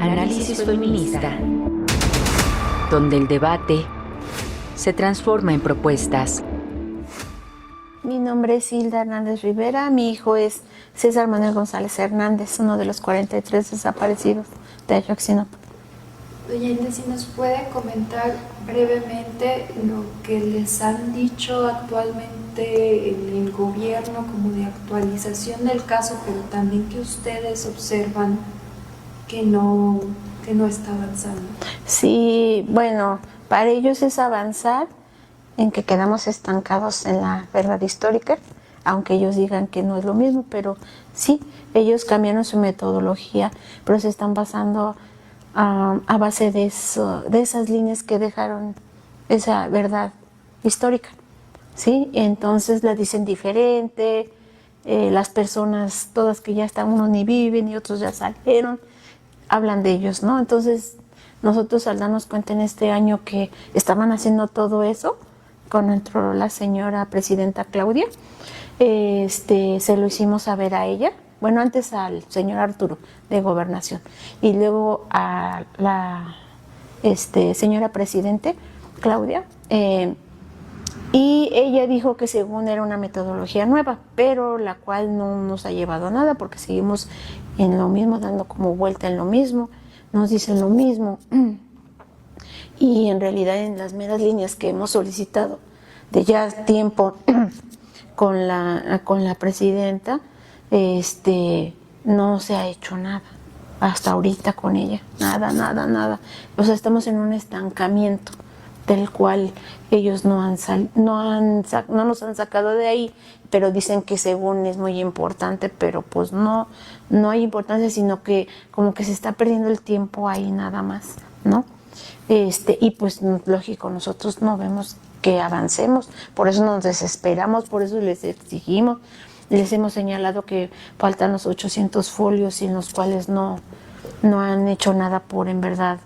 Análisis feminista, donde el debate se transforma en propuestas. Mi nombre es Hilda Hernández Rivera, mi hijo es César Manuel González Hernández, uno de los 43 desaparecidos de Ayotzinapa. Doña Hilda, si nos puede comentar brevemente lo que les han dicho actualmente en el gobierno como de actualización del caso, pero también que ustedes observan que no está avanzando. Sí, bueno, para ellos es avanzar en que quedamos estancados en la verdad histórica, aunque ellos digan que no es lo mismo, pero sí, ellos cambiaron su metodología, pero se están basando a base de esas líneas que dejaron esa verdad histórica, ¿sí? Entonces la dicen diferente, las personas, todas que ya están, unos ni viven y otros ya salieron, hablan de ellos, ¿no? Entonces nosotros al darnos cuenta en este año que estaban haciendo todo eso, cuando entró la señora presidenta Claudia, se lo hicimos saber a ella, bueno, antes al señor Arturo de Gobernación y luego a la señora presidente Claudia, y ella dijo que según era una metodología nueva, pero la cual no nos ha llevado a nada porque seguimos en lo mismo, dando como vuelta en lo mismo, nos dicen lo mismo. Y en realidad en las meras líneas que hemos solicitado de ya tiempo con la presidenta, no se ha hecho nada hasta ahorita con ella, nada. O sea, estamos en un estancamiento del cual ellos no nos han sacado de ahí, pero dicen que según es muy importante, pero pues no hay importancia, sino que como que se está perdiendo el tiempo ahí nada más, ¿no? Y pues lógico, nosotros no vemos que avancemos, por eso nos desesperamos, por eso les exigimos, les hemos señalado que faltan los 800 folios y en los cuales no han hecho nada por en verdad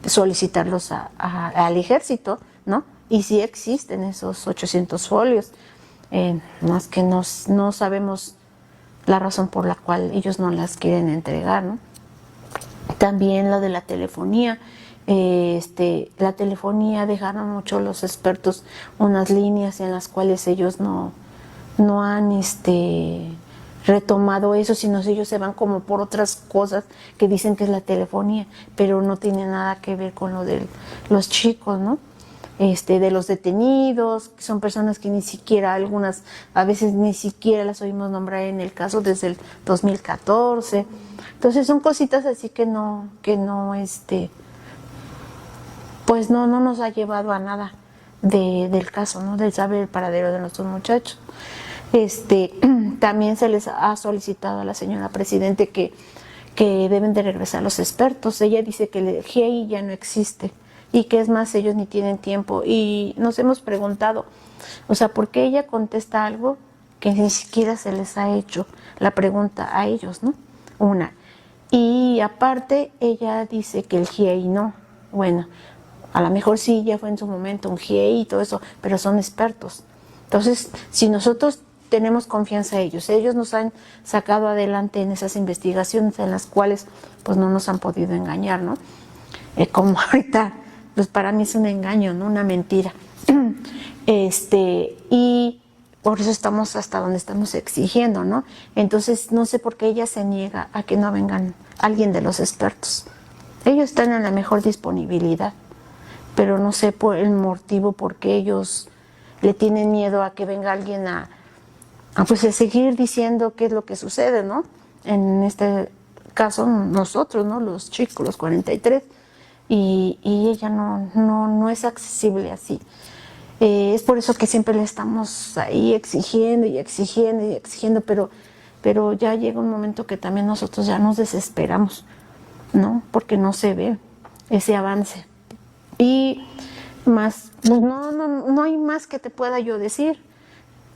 solicitarlos al ejército, ¿no? Y sí existen esos 800 folios, más que no sabemos la razón por la cual ellos no las quieren entregar, ¿no? También lo de la telefonía. La telefonía dejaron mucho los expertos unas líneas en las cuales ellos no han retomado eso, sino ellos se van como por otras cosas que dicen que es la telefonía, pero no tiene nada que ver con lo de los chicos, ¿no? De los detenidos, que son personas que ni siquiera, algunas a veces ni siquiera las oímos nombrar en el caso desde el 2014. Entonces son cositas así que pues no nos ha llevado a nada del caso, ¿no? Del saber el paradero de nuestros muchachos. También se les ha solicitado a la señora presidente que deben de regresar los expertos. Ella dice que el GIEI ya no existe y que es más, ellos ni tienen tiempo. Y nos hemos preguntado, o sea, ¿por qué ella contesta algo que ni siquiera se les ha hecho la pregunta a ellos, ¿no? Una. Y aparte, ella dice que el GIEI no. Bueno, a lo mejor sí, ya fue en su momento un GIEI y todo eso, pero son expertos. Entonces, si nosotros tenemos confianza en ellos nos han sacado adelante en esas investigaciones en las cuales pues no nos han podido engañar, ¿no? Como ahorita, pues para mí es un engaño, ¿no? Una mentira. Y por eso estamos hasta donde estamos exigiendo, ¿no? Entonces, no sé por qué ella se niega a que no vengan alguien de los expertos. Ellos están en la mejor disponibilidad, pero no sé por el motivo por qué ellos le tienen miedo a que venga alguien a seguir diciendo qué es lo que sucede, ¿no? En este caso nosotros, ¿no? Los chicos, los 43, y ella no es accesible así. Es por eso que siempre le estamos ahí exigiendo, pero ya llega un momento que también nosotros ya nos desesperamos, ¿no? Porque no se ve ese avance. Y más, pues no hay más que te pueda yo decir.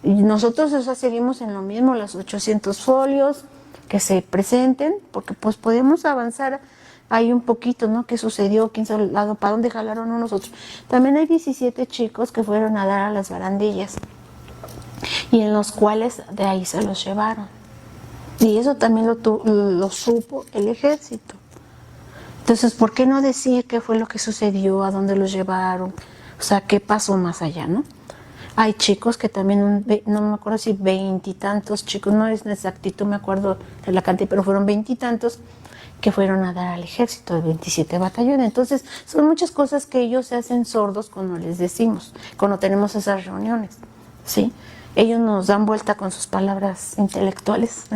Y nosotros, o sea, seguimos en lo mismo, los 800 folios que se presenten, porque pues podemos avanzar ahí un poquito, ¿no? ¿Qué sucedió? ¿Quién se lado? ¿Para dónde jalaron unos otros? También hay 17 chicos que fueron a dar a las barandillas y en los cuales de ahí se los llevaron. Y eso también lo supo el ejército. Entonces, ¿por qué no decir qué fue lo que sucedió, a dónde los llevaron? O sea, ¿qué pasó más allá, no? Hay chicos que también, no me acuerdo si veintitantos chicos, no es exactitud, me acuerdo de la cantidad, pero fueron veintitantos que fueron a dar al ejército de 27 batallones. Entonces, son muchas cosas que ellos se hacen sordos cuando les decimos, cuando tenemos esas reuniones, ¿sí? Ellos nos dan vuelta con sus palabras intelectuales,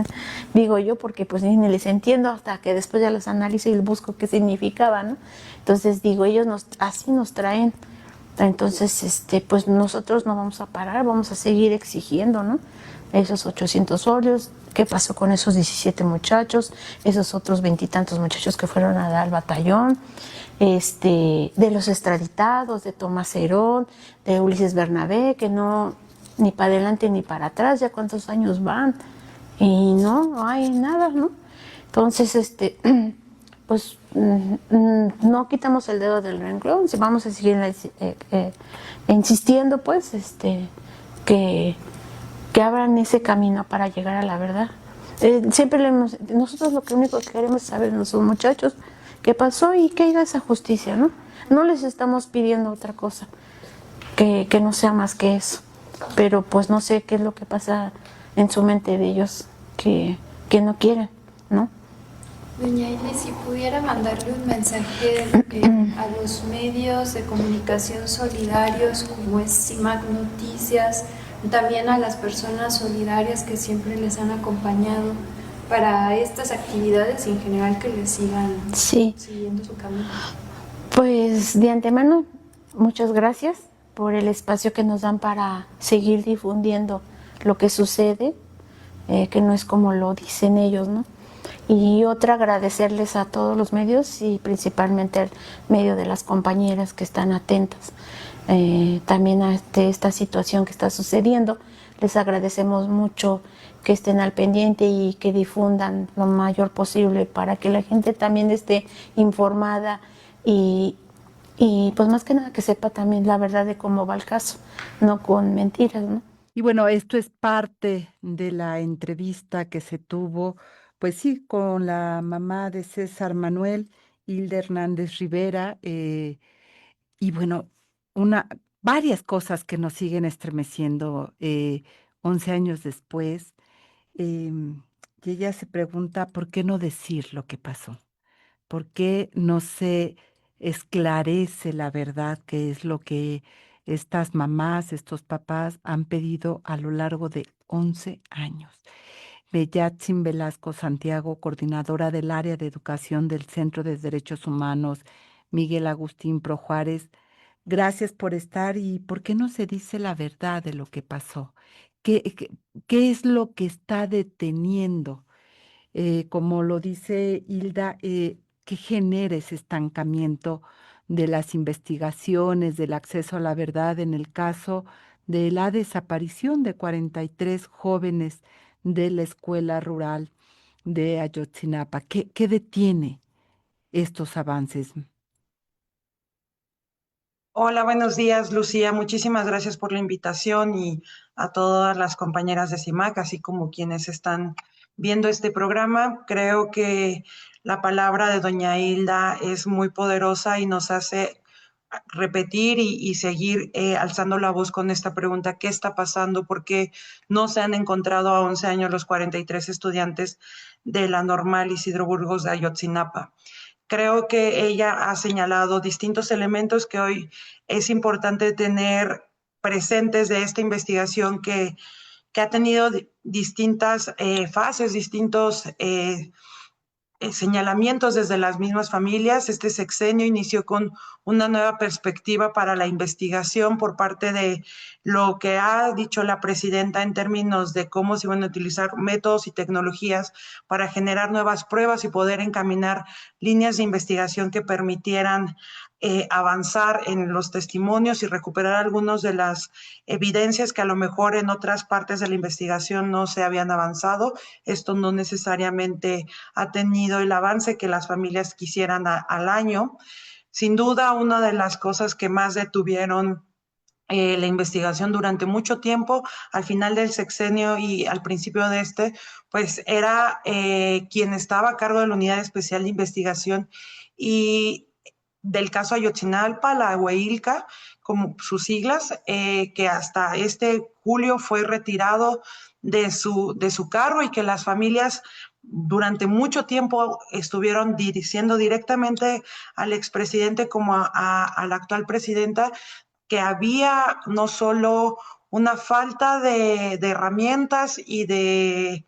digo yo, porque pues ni les entiendo hasta que después ya los analizo y busco qué significaba, ¿no? Entonces digo, ellos así nos traen. Entonces, pues nosotros no vamos a parar, vamos a seguir exigiendo, ¿no? Esos 800 óleos, qué pasó con esos 17 muchachos, esos otros veintitantos muchachos que fueron a dar al batallón, de los extraditados, de Tomás Herón, de Ulises Bernabé, que no, ni para adelante ni para atrás, ya cuántos años van, y no hay nada, ¿no? Entonces, pues no quitamos el dedo del renglón, si vamos a seguir insistiendo, pues, que, que abran ese camino para llegar a la verdad. Siempre nosotros lo que único que queremos es saber nuestros muchachos qué pasó y que haya esa justicia, ¿no? No les estamos pidiendo otra cosa que no sea más que eso, pero pues no sé qué es lo que pasa en su mente de ellos que no quieren, ¿no? Doña Ili, si pudiera mandarle un mensaje a los medios de comunicación solidarios como es CIMAC Noticias, también a las personas solidarias que siempre les han acompañado para estas actividades y en general que les sigan siguiendo su camino. Pues de antemano, muchas gracias por el espacio que nos dan para seguir difundiendo lo que sucede, que no es como lo dicen ellos, ¿no? Y otra, agradecerles a todos los medios y principalmente al medio de las compañeras que están atentas también a esta situación que está sucediendo. Les agradecemos mucho que estén al pendiente y que difundan lo mayor posible para que la gente también esté informada y pues más que nada que sepa también la verdad de cómo va el caso, no con mentiras, ¿no? Y bueno, esto es parte de la entrevista que se tuvo, pues sí, con la mamá de César Manuel, Hilda Hernández Rivera, y bueno, una, varias cosas que nos siguen estremeciendo 11 años después. em, y ella se pregunta, ¿por qué no decir lo que pasó? ¿Por qué no se esclarece la verdad, que es lo que estas mamás, estos papás han pedido a lo largo de 11 años? Bellatzin Velasco Santiago, coordinadora del área de educación del Centro de Derechos Humanos, Miguel Agustín Pro Juárez, gracias por estar y ¿por qué no se dice la verdad de lo que pasó? ¿Qué es lo que está deteniendo? Como lo dice Hilda, que genera ese estancamiento de las investigaciones, del acceso a la verdad en el caso de la desaparición de 43 jóvenes de la escuela rural de Ayotzinapa. ¿Qué detiene estos avances? Hola, buenos días, Lucía. Muchísimas gracias por la invitación y a todas las compañeras de CIMAC, así como quienes están viendo este programa. Creo que la palabra de doña Hilda es muy poderosa y nos hace repetir y seguir alzando la voz con esta pregunta: ¿qué está pasando? ¿Por qué no se han encontrado a 11 años los 43 estudiantes de la Normal Isidro Burgos de Ayotzinapa? Creo que ella ha señalado distintos elementos que hoy es importante tener presentes de esta investigación que ha tenido distintas fases, distintos señalamientos desde las mismas familias. Este sexenio inició con una nueva perspectiva para la investigación por parte de lo que ha dicho la presidenta en términos de cómo se van a utilizar métodos y tecnologías para generar nuevas pruebas y poder encaminar líneas de investigación que permitieran avanzar en los testimonios y recuperar algunas de las evidencias que a lo mejor en otras partes de la investigación no se habían avanzado. Esto no necesariamente ha tenido el avance que las familias quisieran al año. Sin duda, una de las cosas que más detuvieron la investigación durante mucho tiempo. Al final del sexenio y al principio de pues era quien estaba a cargo de la Unidad Especial de Investigación y del caso Ayotzinapa, la UEILCA, como sus siglas, que hasta este julio fue retirado de su cargo y que las familias durante mucho tiempo estuvieron diciendo directamente al expresidente como a la actual presidenta que había no solo una falta de herramientas y de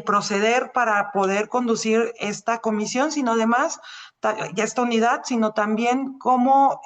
proceder para poder conducir esta comisión, sino además ya esta unidad, sino también cómo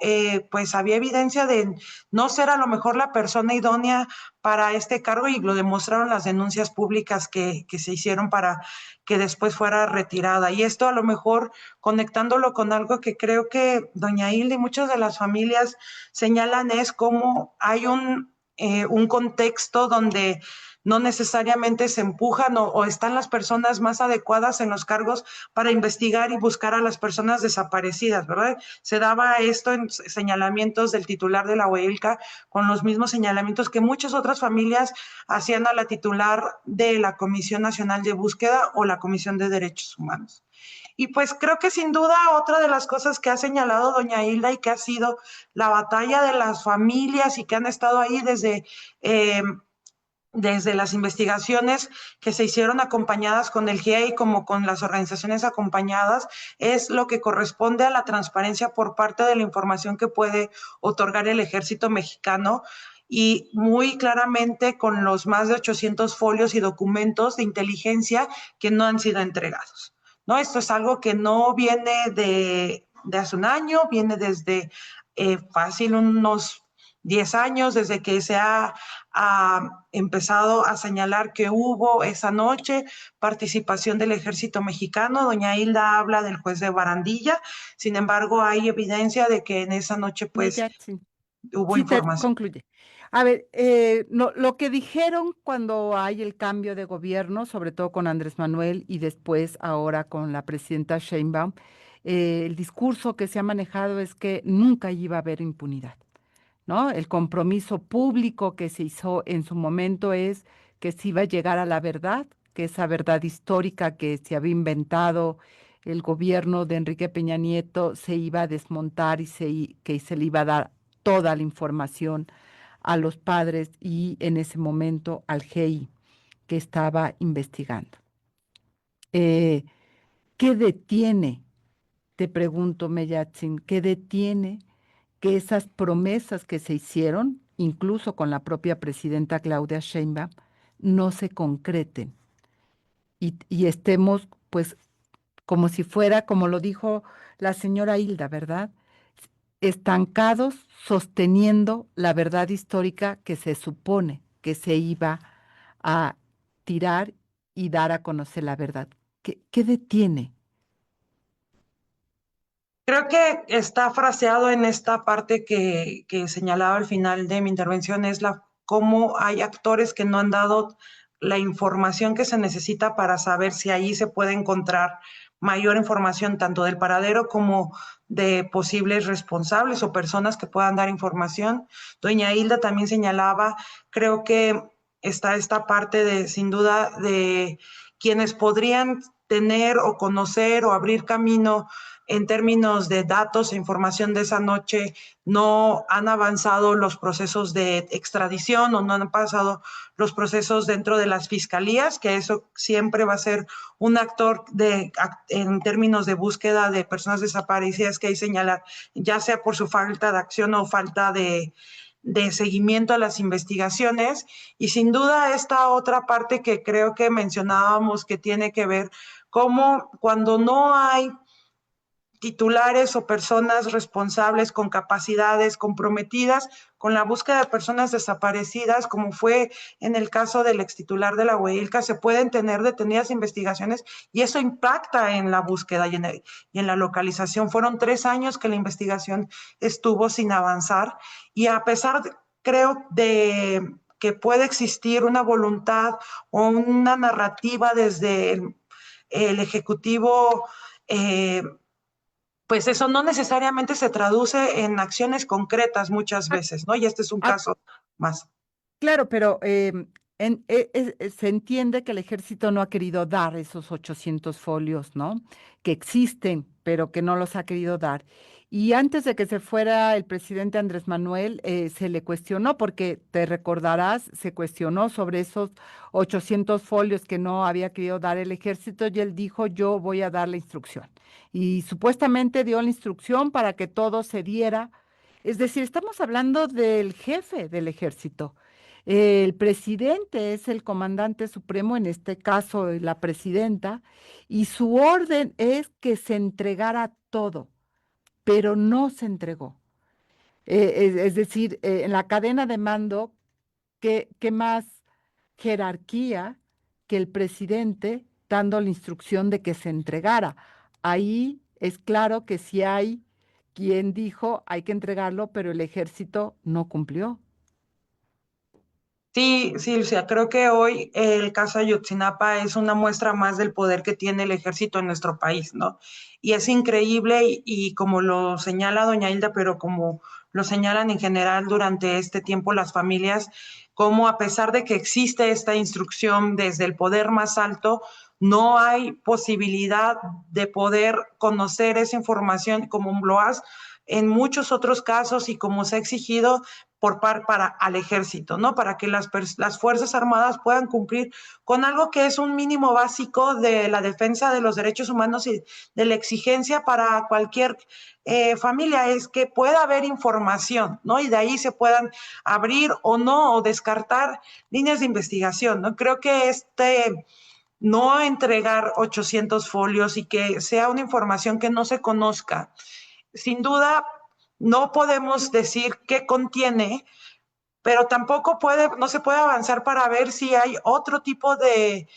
pues había evidencia de no ser a lo mejor la persona idónea para este cargo y lo demostraron las denuncias públicas que se hicieron para que después fuera retirada. Y esto a lo mejor conectándolo con algo que creo que doña Hilda y muchas de las familias señalan es cómo hay un contexto donde no necesariamente se empujan o están las personas más adecuadas en los cargos para investigar y buscar a las personas desaparecidas, ¿verdad? Se daba esto en señalamientos del titular de la UELCA con los mismos señalamientos que muchas otras familias hacían a la titular de la Comisión Nacional de Búsqueda o la Comisión de Derechos Humanos. Y pues creo que sin duda otra de las cosas que ha señalado doña Hilda y que ha sido la batalla de las familias y que han estado ahí desde las investigaciones que se hicieron acompañadas con el GIEI como con las organizaciones acompañadas, es lo que corresponde a la transparencia por parte de la información que puede otorgar el Ejército Mexicano y muy claramente con los más de 800 folios y documentos de inteligencia que no han sido entregados. ¿No? Esto es algo que no viene de hace un año, viene desde fácil unos 10 años, desde que se ha empezado a señalar que hubo esa noche participación del Ejército Mexicano. Doña Hilda habla del juez de Barandilla, sin embargo hay evidencia de que en esa noche pues hubo Sí, te información. concluye. A ver, lo que dijeron cuando hay el cambio de gobierno, sobre todo con Andrés Manuel y después ahora con la presidenta Sheinbaum, el discurso que se ha manejado es que nunca iba a haber impunidad, ¿no? El compromiso público que se hizo en su momento es que se iba a llegar a la verdad, que esa verdad histórica que se había inventado el gobierno de Enrique Peña Nieto se iba a desmontar y que se le iba a dar toda la información a los padres y en ese momento al GEI que estaba investigando. Eh, ¿Qué detiene, te pregunto, Mellatzin, qué detiene que esas promesas que se hicieron, incluso con la propia presidenta Claudia Sheinbaum, no se concreten y estemos, pues, como si fuera, como lo dijo la señora Hilda, ¿verdad? Estancados sosteniendo la verdad histórica que se supone que se iba a tirar y dar a conocer la verdad. ¿Qué detiene? Creo que está fraseado en esta parte que señalaba al final de mi intervención, es cómo hay actores que no han dado la información que se necesita para saber si ahí se puede encontrar mayor información tanto del paradero como de posibles responsables o personas que puedan dar información. Doña Hilda también señalaba, creo que está esta parte de, sin duda, de quienes podrían tener o conocer o abrir camino en términos de datos e información de esa noche, no han avanzado los procesos de extradición o no han pasado los procesos dentro de las fiscalías, que eso siempre va a ser un actor en términos de búsqueda de personas desaparecidas que hay que señalar, ya sea por su falta de acción o falta de seguimiento a las investigaciones. Y sin duda esta otra parte que creo que mencionábamos que tiene que ver cómo cuando no hay titulares o personas responsables con capacidades comprometidas con la búsqueda de personas desaparecidas, como fue en el caso del extitular de la UEILCA, se pueden tener detenidas investigaciones y eso impacta en la búsqueda y en la localización. Fueron 3 años que la investigación estuvo sin avanzar y a pesar, creo, de que puede existir una voluntad o una narrativa desde el Ejecutivo pues eso no necesariamente se traduce en acciones concretas muchas veces, ¿no? Y este es un Ah, caso más. claro, pero se entiende que el ejército no ha querido dar esos 800 folios, ¿no? Que existen, pero que no los ha querido dar. Y antes de que se fuera el presidente Andrés Manuel, se le cuestionó, porque te recordarás, se cuestionó sobre esos 800 folios que no había querido dar el ejército y él dijo, yo voy a dar la instrucción. Y supuestamente dio la instrucción para que todo se diera. Es decir, estamos hablando del jefe del ejército. El presidente es el comandante supremo, en este caso la presidenta, y su orden es que se entregara todo, pero no se entregó. Es decir, en la cadena de mando, ¿qué más jerarquía que el presidente dando la instrucción de que se entregara? Ahí es claro que si hay quien dijo hay que entregarlo, pero el ejército no cumplió. Sí, sí, Lucía, creo que hoy el caso Ayotzinapa es una muestra más del poder que tiene el ejército en nuestro país, ¿no? Y es increíble y como lo señala doña Hilda, pero como lo señalan en general durante este tiempo las familias, como a pesar de que existe esta instrucción desde el poder más alto, no hay posibilidad de poder conocer esa información como lo has en muchos otros casos y como se ha exigido para al ejército, ¿no? Para que las Fuerzas Armadas puedan cumplir con algo que es un mínimo básico de la defensa de los derechos humanos y de la exigencia para cualquier familia, es que pueda haber información, ¿no? Y de ahí se puedan abrir o no, o descartar líneas de investigación, ¿no? Creo que no entregar 800 folios y que sea una información que no se conozca, sin duda no podemos decir qué contiene, pero tampoco no se puede avanzar para ver si hay otro tipo de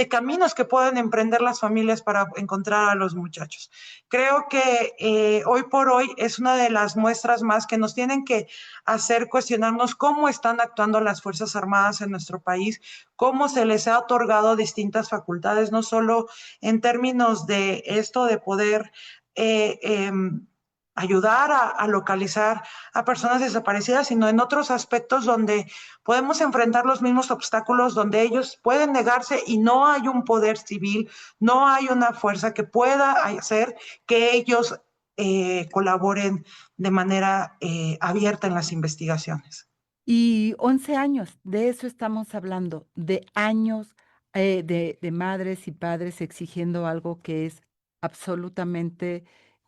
caminos que pueden emprender las familias para encontrar a los muchachos. Creo que hoy por hoy es una de las muestras más que nos tienen que hacer cuestionarnos cómo están actuando las Fuerzas Armadas en nuestro país, cómo se les ha otorgado distintas facultades, no solo en términos de esto de poder ayudar a localizar a personas desaparecidas, sino en otros aspectos donde podemos enfrentar los mismos obstáculos, donde ellos pueden negarse y no hay un poder civil, no hay una fuerza que pueda hacer que ellos colaboren de manera abierta en las investigaciones. Y 11 años, de eso estamos hablando, de años de madres y padres exigiendo algo que es absolutamente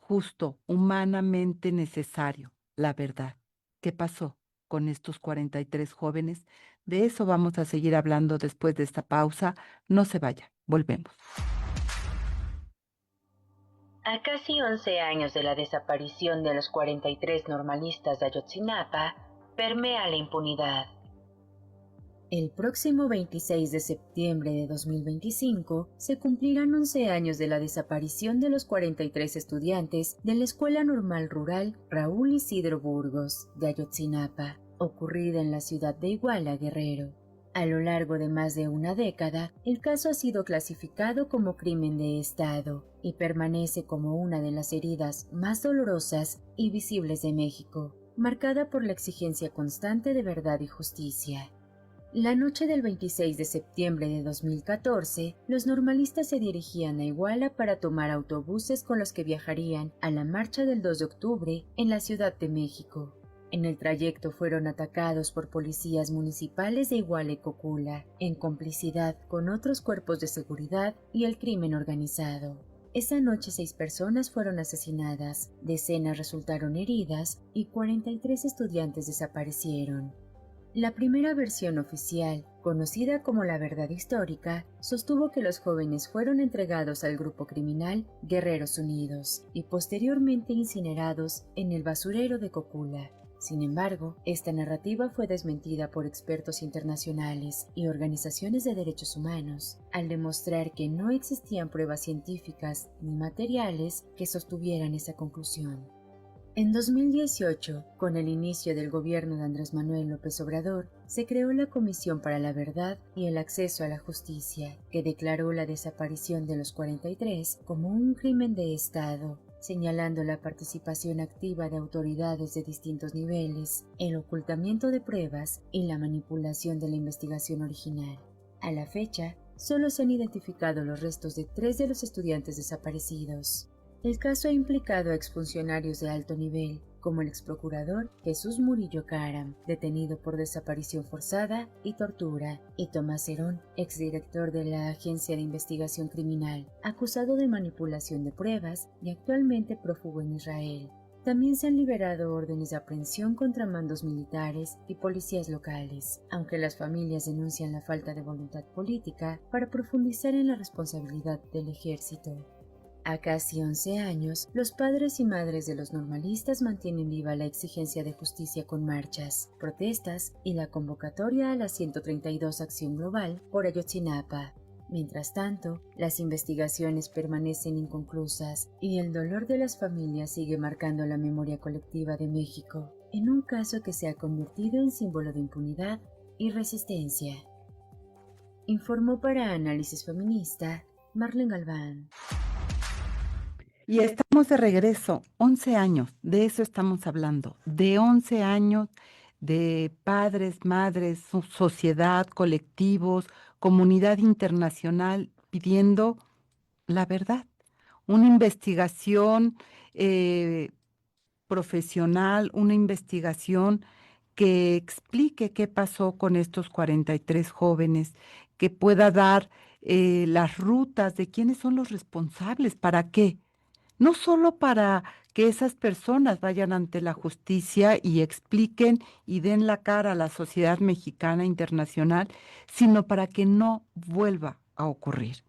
justo, humanamente necesario, la verdad. ¿Qué pasó con estos 43 jóvenes? De eso vamos a seguir hablando después de esta pausa. No se vaya, volvemos. A casi 11 años de la desaparición de los 43 normalistas de Ayotzinapa, permea la impunidad. El próximo 26 de septiembre de 2025 se cumplirán 11 años de la desaparición de los 43 estudiantes de la Escuela Normal Rural Raúl Isidro Burgos de Ayotzinapa, ocurrida en la ciudad de Iguala, Guerrero. A lo largo de más de una década, el caso ha sido clasificado como crimen de Estado y permanece como una de las heridas más dolorosas y visibles de México, marcada por la exigencia constante de verdad y justicia. La noche del 26 de septiembre de 2014, los normalistas se dirigían a Iguala para tomar autobuses con los que viajarían a la marcha del 2 de octubre en la Ciudad de México. En el trayecto fueron atacados por policías municipales de Iguala y Cocula, en complicidad con otros cuerpos de seguridad y el crimen organizado. Esa noche 6 personas fueron asesinadas, decenas resultaron heridas y 43 estudiantes desaparecieron. La primera versión oficial, conocida como la verdad histórica, sostuvo que los jóvenes fueron entregados al grupo criminal Guerreros Unidos y posteriormente incinerados en el basurero de Cocula. Sin embargo, esta narrativa fue desmentida por expertos internacionales y organizaciones de derechos humanos, al demostrar que no existían pruebas científicas ni materiales que sostuvieran esa conclusión. En 2018, con el inicio del gobierno de Andrés Manuel López Obrador, se creó la Comisión para la Verdad y el Acceso a la Justicia, que declaró la desaparición de los 43 como un crimen de Estado, señalando la participación activa de autoridades de distintos niveles, el ocultamiento de pruebas y la manipulación de la investigación original. A la fecha, solo se han identificado los restos de 3 de los estudiantes desaparecidos. El caso ha implicado a exfuncionarios de alto nivel, como el exprocurador Jesús Murillo Caram, detenido por desaparición forzada y tortura, y Tomás Herón, exdirector de la Agencia de Investigación Criminal, acusado de manipulación de pruebas y actualmente prófugo en Israel. También se han liberado órdenes de aprehensión contra mandos militares y policías locales, aunque las familias denuncian la falta de voluntad política para profundizar en la responsabilidad del ejército. A casi 11 años, los padres y madres de los normalistas mantienen viva la exigencia de justicia con marchas, protestas y la convocatoria a la 132 Acción Global por Ayotzinapa. Mientras tanto, las investigaciones permanecen inconclusas y el dolor de las familias sigue marcando la memoria colectiva de México, en un caso que se ha convertido en símbolo de impunidad y resistencia. Informó para Análisis Feminista, Marlene Galván. Y estamos de regreso, 11 años, de eso estamos hablando, de 11 años de padres, madres, sociedad, colectivos, comunidad internacional pidiendo la verdad, una investigación profesional, una investigación que explique qué pasó con estos 43 jóvenes, que pueda dar las rutas de quiénes son los responsables, para qué. No solo para que esas personas vayan ante la justicia y expliquen y den la cara a la sociedad mexicana internacional, sino para que no vuelva a ocurrir,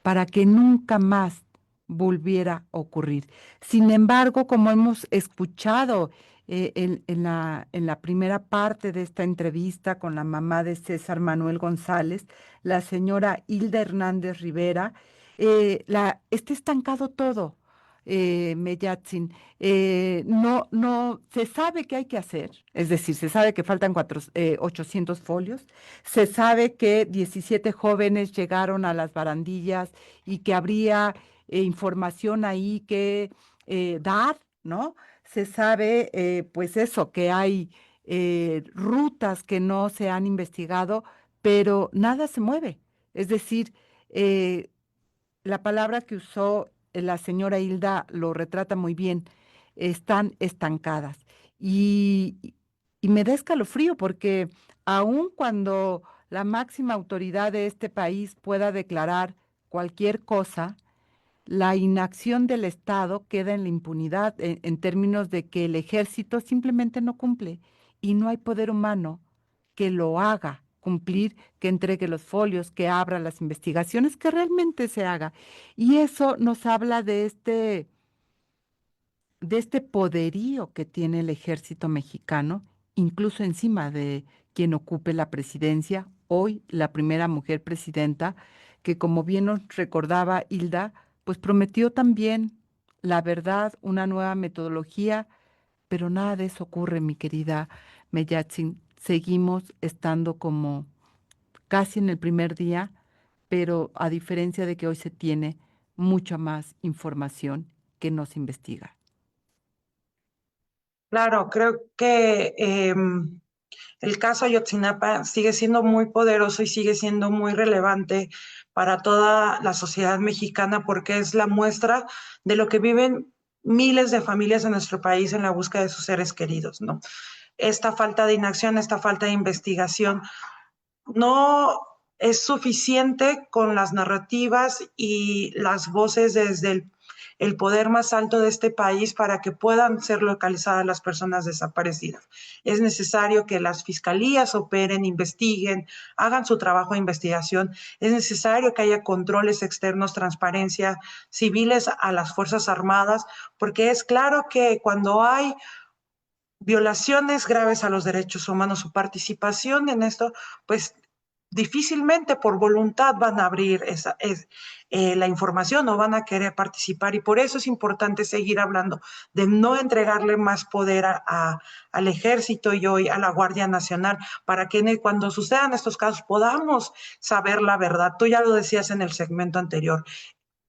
para que nunca más volviera a ocurrir. Sin embargo, como hemos escuchado en la primera parte de esta entrevista con la mamá de César Manuel González, la señora Hilda Hernández Rivera, está estancado todo. Mellatzin, no se sabe qué hay que hacer, es decir, se sabe que faltan 800 folios, se sabe que 17 jóvenes llegaron a las barandillas y que habría información ahí que dar, ¿no? Se sabe, pues eso, que hay rutas que no se han investigado, pero nada se mueve. Es decir, la palabra que usó la señora Hilda lo retrata muy bien, están estancadas. Y me da escalofrío porque aun cuando la máxima autoridad de este país pueda declarar cualquier cosa, la inacción del Estado queda en la impunidad en términos de que el ejército simplemente no cumple y no hay poder humano que lo haga cumplir, que entregue los folios, que abra las investigaciones, que realmente se haga. Y eso nos habla de este poderío que tiene el ejército mexicano, incluso encima de quien ocupe la presidencia, hoy la primera mujer presidenta, que como bien nos recordaba Hilda, pues prometió también la verdad, una nueva metodología, pero nada de eso ocurre, mi querida Mellatzin. Seguimos estando como casi en el primer día, pero a diferencia de que hoy se tiene mucha más información que no se investiga. Claro, creo que el caso Ayotzinapa sigue siendo muy poderoso y sigue siendo muy relevante para toda la sociedad mexicana porque es la muestra de lo que viven miles de familias en nuestro país en la búsqueda de sus seres queridos, ¿no? Esta falta de inacción, esta falta de investigación no es suficiente con las narrativas y las voces desde el poder más alto de este país para que puedan ser localizadas las personas desaparecidas. Es necesario que las fiscalías operen, investiguen, hagan su trabajo de investigación. Es necesario que haya controles externos, transparencia, civiles a las Fuerzas Armadas, porque es claro que cuando hay violaciones graves a los derechos humanos, su participación en esto, pues difícilmente por voluntad van a abrir la información o van a querer participar y por eso es importante seguir hablando de no entregarle más poder al ejército y hoy a la Guardia Nacional para que cuando sucedan estos casos podamos saber la verdad. Tú ya lo decías en el segmento anterior.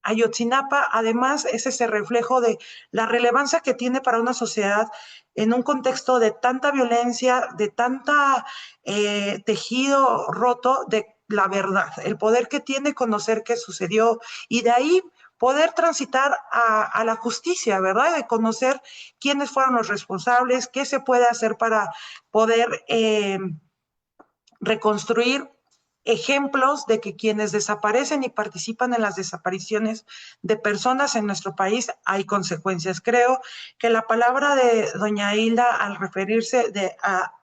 Ayotzinapa, además, es ese reflejo de la relevancia que tiene para una sociedad en un contexto de tanta violencia, de tanta tejido roto, de la verdad, el poder que tiene conocer qué sucedió y de ahí poder transitar a la justicia, ¿verdad? De conocer quiénes fueron los responsables, qué se puede hacer para poder reconstruir ejemplos de que quienes desaparecen y participan en las desapariciones de personas en nuestro país hay consecuencias. Creo que la palabra de doña Hilda al referirse a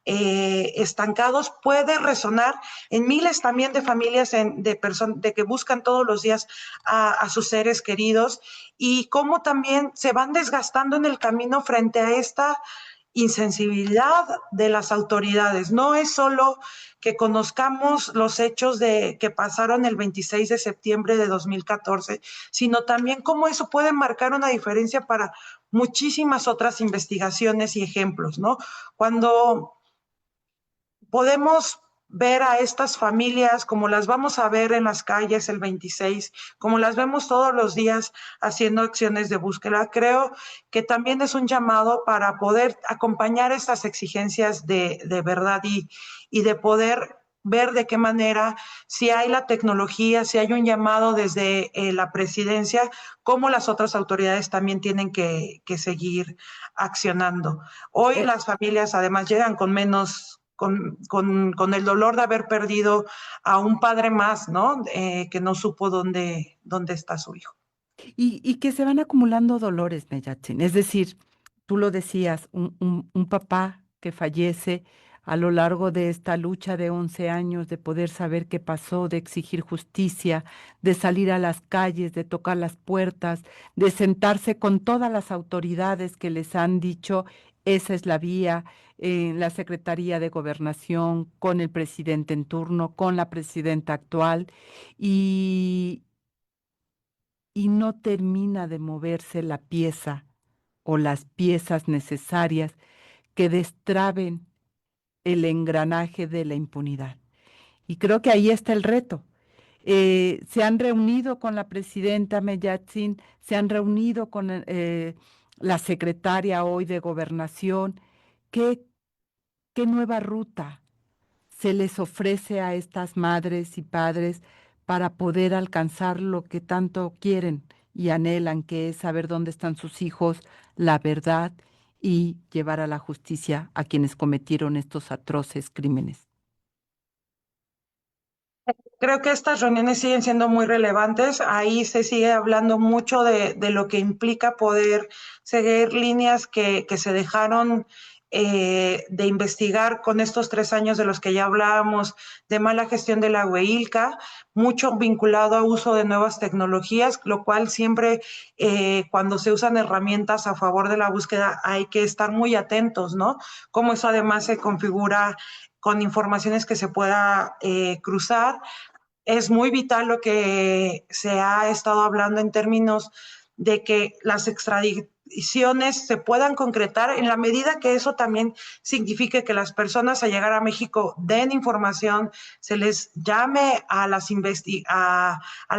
estancados puede resonar en miles también de familias de que buscan todos los días a sus seres queridos y cómo también se van desgastando en el camino frente a esta insensibilidad de las autoridades. No es solo que conozcamos los hechos que pasaron el 26 de septiembre de 2014, sino también cómo eso puede marcar una diferencia para muchísimas otras investigaciones y ejemplos, ¿no? Cuando podemos ver a estas familias como las vamos a ver en las calles el 26, como las vemos todos los días haciendo acciones de búsqueda, creo que también es un llamado para poder acompañar estas exigencias de verdad y de poder ver de qué manera, si hay la tecnología, si hay un llamado desde la presidencia, cómo las otras autoridades también tienen que seguir accionando. Hoy Eh, las familias además llegan con menos con el dolor de haber perdido a un padre más, ¿no? Que no supo dónde está su hijo. y que se van acumulando dolores, Meyatin. Es decir, tú lo decías, un papá que fallece a lo largo de esta lucha de 11 años, de poder saber qué pasó, de exigir justicia, de salir a las calles, de tocar las puertas, de sentarse con todas las autoridades que les han dicho, esa es la vía, en la Secretaría de Gobernación, con el presidente en turno, con la presidenta actual, y no termina de moverse la pieza o las piezas necesarias que destraben el engranaje de la impunidad. Y creo que ahí está el reto. Se han reunido con la presidenta Mellatzin, se han reunido con la secretaria hoy de Gobernación. ¿Qué, qué nueva ruta se les ofrece a estas madres y padres para poder alcanzar lo que tanto quieren y anhelan, que es saber dónde están sus hijos, la verdad y llevar a la justicia a quienes cometieron estos atroces crímenes? Creo que estas reuniones siguen siendo muy relevantes. Ahí se sigue hablando mucho de lo que implica poder seguir líneas que se dejaron de investigar con estos 3 años de los que ya hablábamos, de mala gestión de la Hueilca, mucho vinculado a uso de nuevas tecnologías, lo cual siempre cuando se usan herramientas a favor de la búsqueda hay que estar muy atentos, ¿no? Cómo eso además se configura con informaciones que se pueda cruzar. Es muy vital lo que se ha estado hablando en términos de que las extradiciones se puedan concretar en la medida que eso también signifique que las personas al llegar a México den información, se les llame a la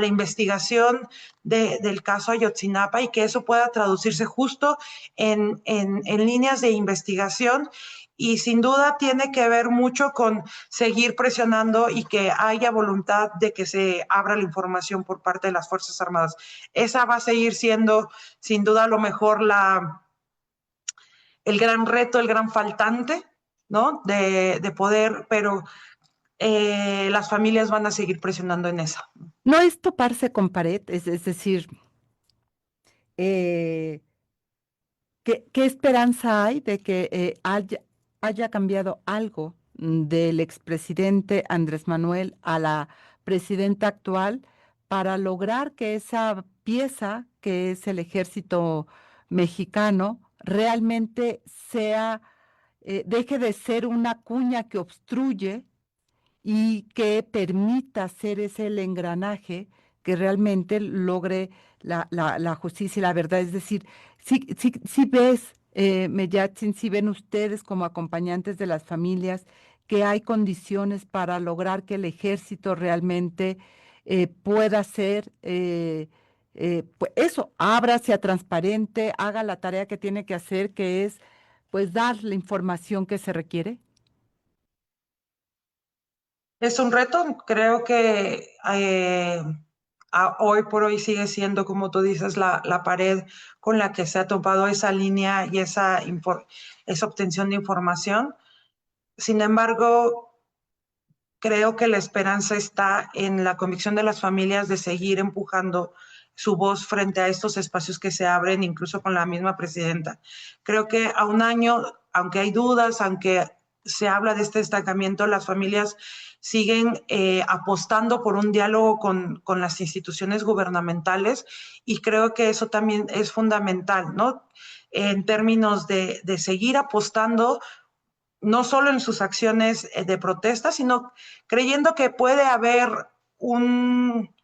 investigación del caso Ayotzinapa y que eso pueda traducirse justo en líneas de investigación y sin duda tiene que ver mucho con seguir presionando y que haya voluntad de que se abra la información por parte de las Fuerzas Armadas. Esa va a seguir siendo sin duda a lo mejor el gran reto, el gran faltante, ¿no? De poder, pero las familias van a seguir presionando en esa. No es toparse con pared, es decir, eh, ¿qué esperanza hay de que haya cambiado algo del expresidente Andrés Manuel a la presidenta actual para lograr que esa pieza, que es el ejército mexicano, realmente deje de ser una cuña que obstruye y que permita ser ese el engranaje que realmente logre la justicia y la verdad? Es decir, si ves, Mellatzin, si ven ustedes como acompañantes de las familias que hay condiciones para lograr que el ejército realmente pueda ser, pues eso, abra, sea transparente, haga la tarea que tiene que hacer, que es pues dar la información que se requiere? Es un reto, creo que hoy por hoy sigue siendo, como tú dices, la pared con la que se ha topado esa línea y esa obtención de información. Sin embargo, creo que la esperanza está en la convicción de las familias de seguir empujando su voz frente a estos espacios que se abren, incluso con la misma presidenta. Creo que a un año, aunque hay dudas, aunque se habla de este estancamiento, las familias siguen apostando por un diálogo con las instituciones gubernamentales, y creo que eso también es fundamental, ¿no? En términos de seguir apostando no solo en sus acciones de protesta, sino creyendo que puede haber un,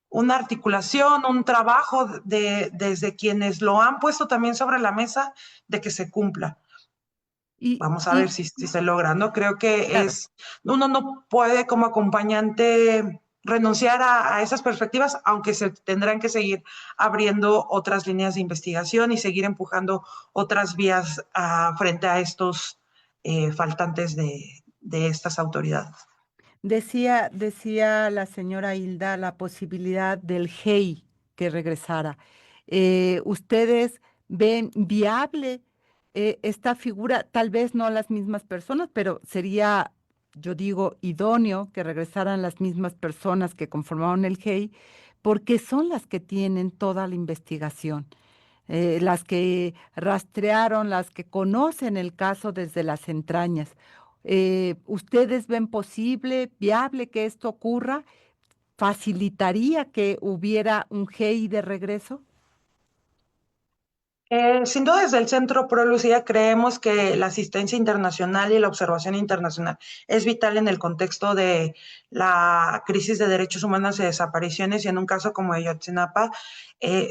una articulación, un trabajo desde quienes lo han puesto también sobre la mesa de que se cumpla. Y, Vamos a ver y si se logra, ¿no? Creo que claro, uno no puede como acompañante renunciar a esas perspectivas, aunque se tendrán que seguir abriendo otras líneas de investigación y seguir empujando otras vías frente a estos faltantes de estas autoridades. decía la señora Hilda la posibilidad del GEI que regresara. ¿Ustedes ven viable esta figura? Tal vez no las mismas personas, pero sería, yo digo, idóneo que regresaran las mismas personas que conformaron el GEI, porque son las que tienen toda la investigación, las que rastrearon, las que conocen el caso desde las entrañas. ¿Ustedes ven posible, viable que esto ocurra? ¿Facilitaría que hubiera un GEI de regreso? Sin duda, desde el Centro Pro Lucía creemos que la asistencia internacional y la observación internacional es vital en el contexto de la crisis de derechos humanos y desapariciones, y en un caso como Ayotzinapa,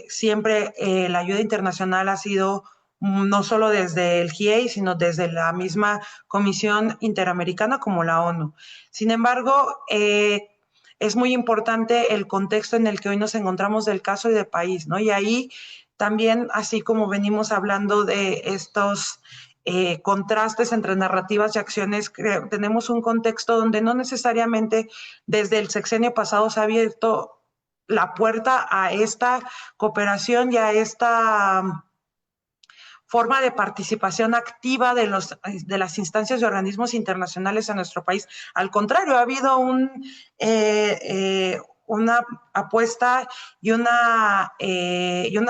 siempre la ayuda internacional ha sido no solo desde el GIEI, sino desde la misma Comisión Interamericana como la ONU. Sin embargo, es muy importante el contexto en el que hoy nos encontramos del caso y del país, ¿no? Y ahí también, así como venimos hablando de estos contrastes entre narrativas y acciones, tenemos un contexto donde no necesariamente desde el sexenio pasado se ha abierto la puerta a esta cooperación y a esta forma de participación activa de las instancias y organismos internacionales en nuestro país. Al contrario, ha habido una apuesta y una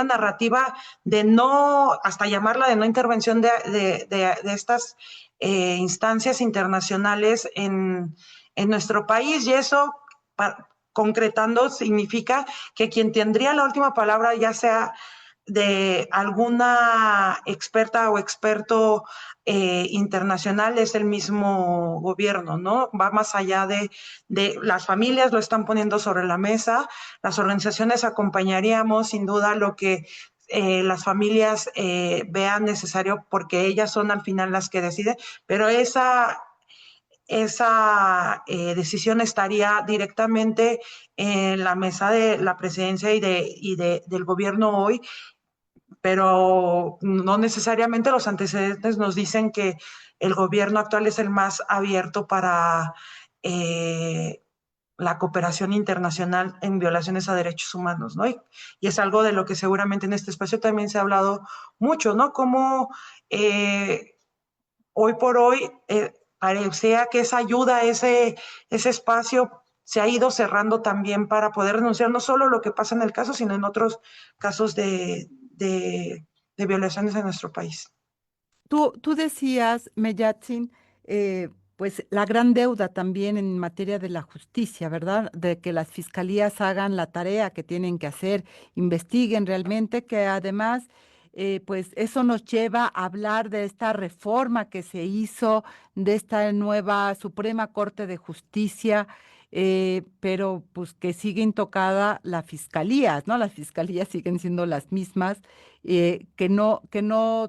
narrativa de no, hasta llamarla de no intervención de estas instancias internacionales en nuestro país, y eso, concretando, significa que quien tendría la última palabra, ya sea de alguna experta o experto internacional, es el mismo gobierno, ¿no? Va más allá de las familias, lo están poniendo sobre la mesa, las organizaciones acompañaríamos sin duda lo que las familias vean necesario, porque ellas son al final las que deciden, pero esa decisión estaría directamente en la mesa de la presidencia del gobierno hoy, pero no necesariamente los antecedentes nos dicen que el gobierno actual es el más abierto para la cooperación internacional en violaciones a derechos humanos, ¿no? Y es algo de lo que seguramente en este espacio también se ha hablado mucho, ¿no? Como hoy por hoy parecía que esa ayuda, ese espacio se ha ido cerrando también para poder denunciar no solo lo que pasa en el caso, sino en otros casos de violaciones en nuestro país. Tú decías, Meyatsin, pues la gran deuda también en materia de la justicia, ¿verdad? De que las fiscalías hagan la tarea que tienen que hacer, investiguen realmente, que además, pues eso nos lleva a hablar de esta reforma que se hizo, de esta nueva Suprema Corte de Justicia, pero pues que sigue intocada la fiscalía, ¿no? Las fiscalías siguen siendo las mismas, que no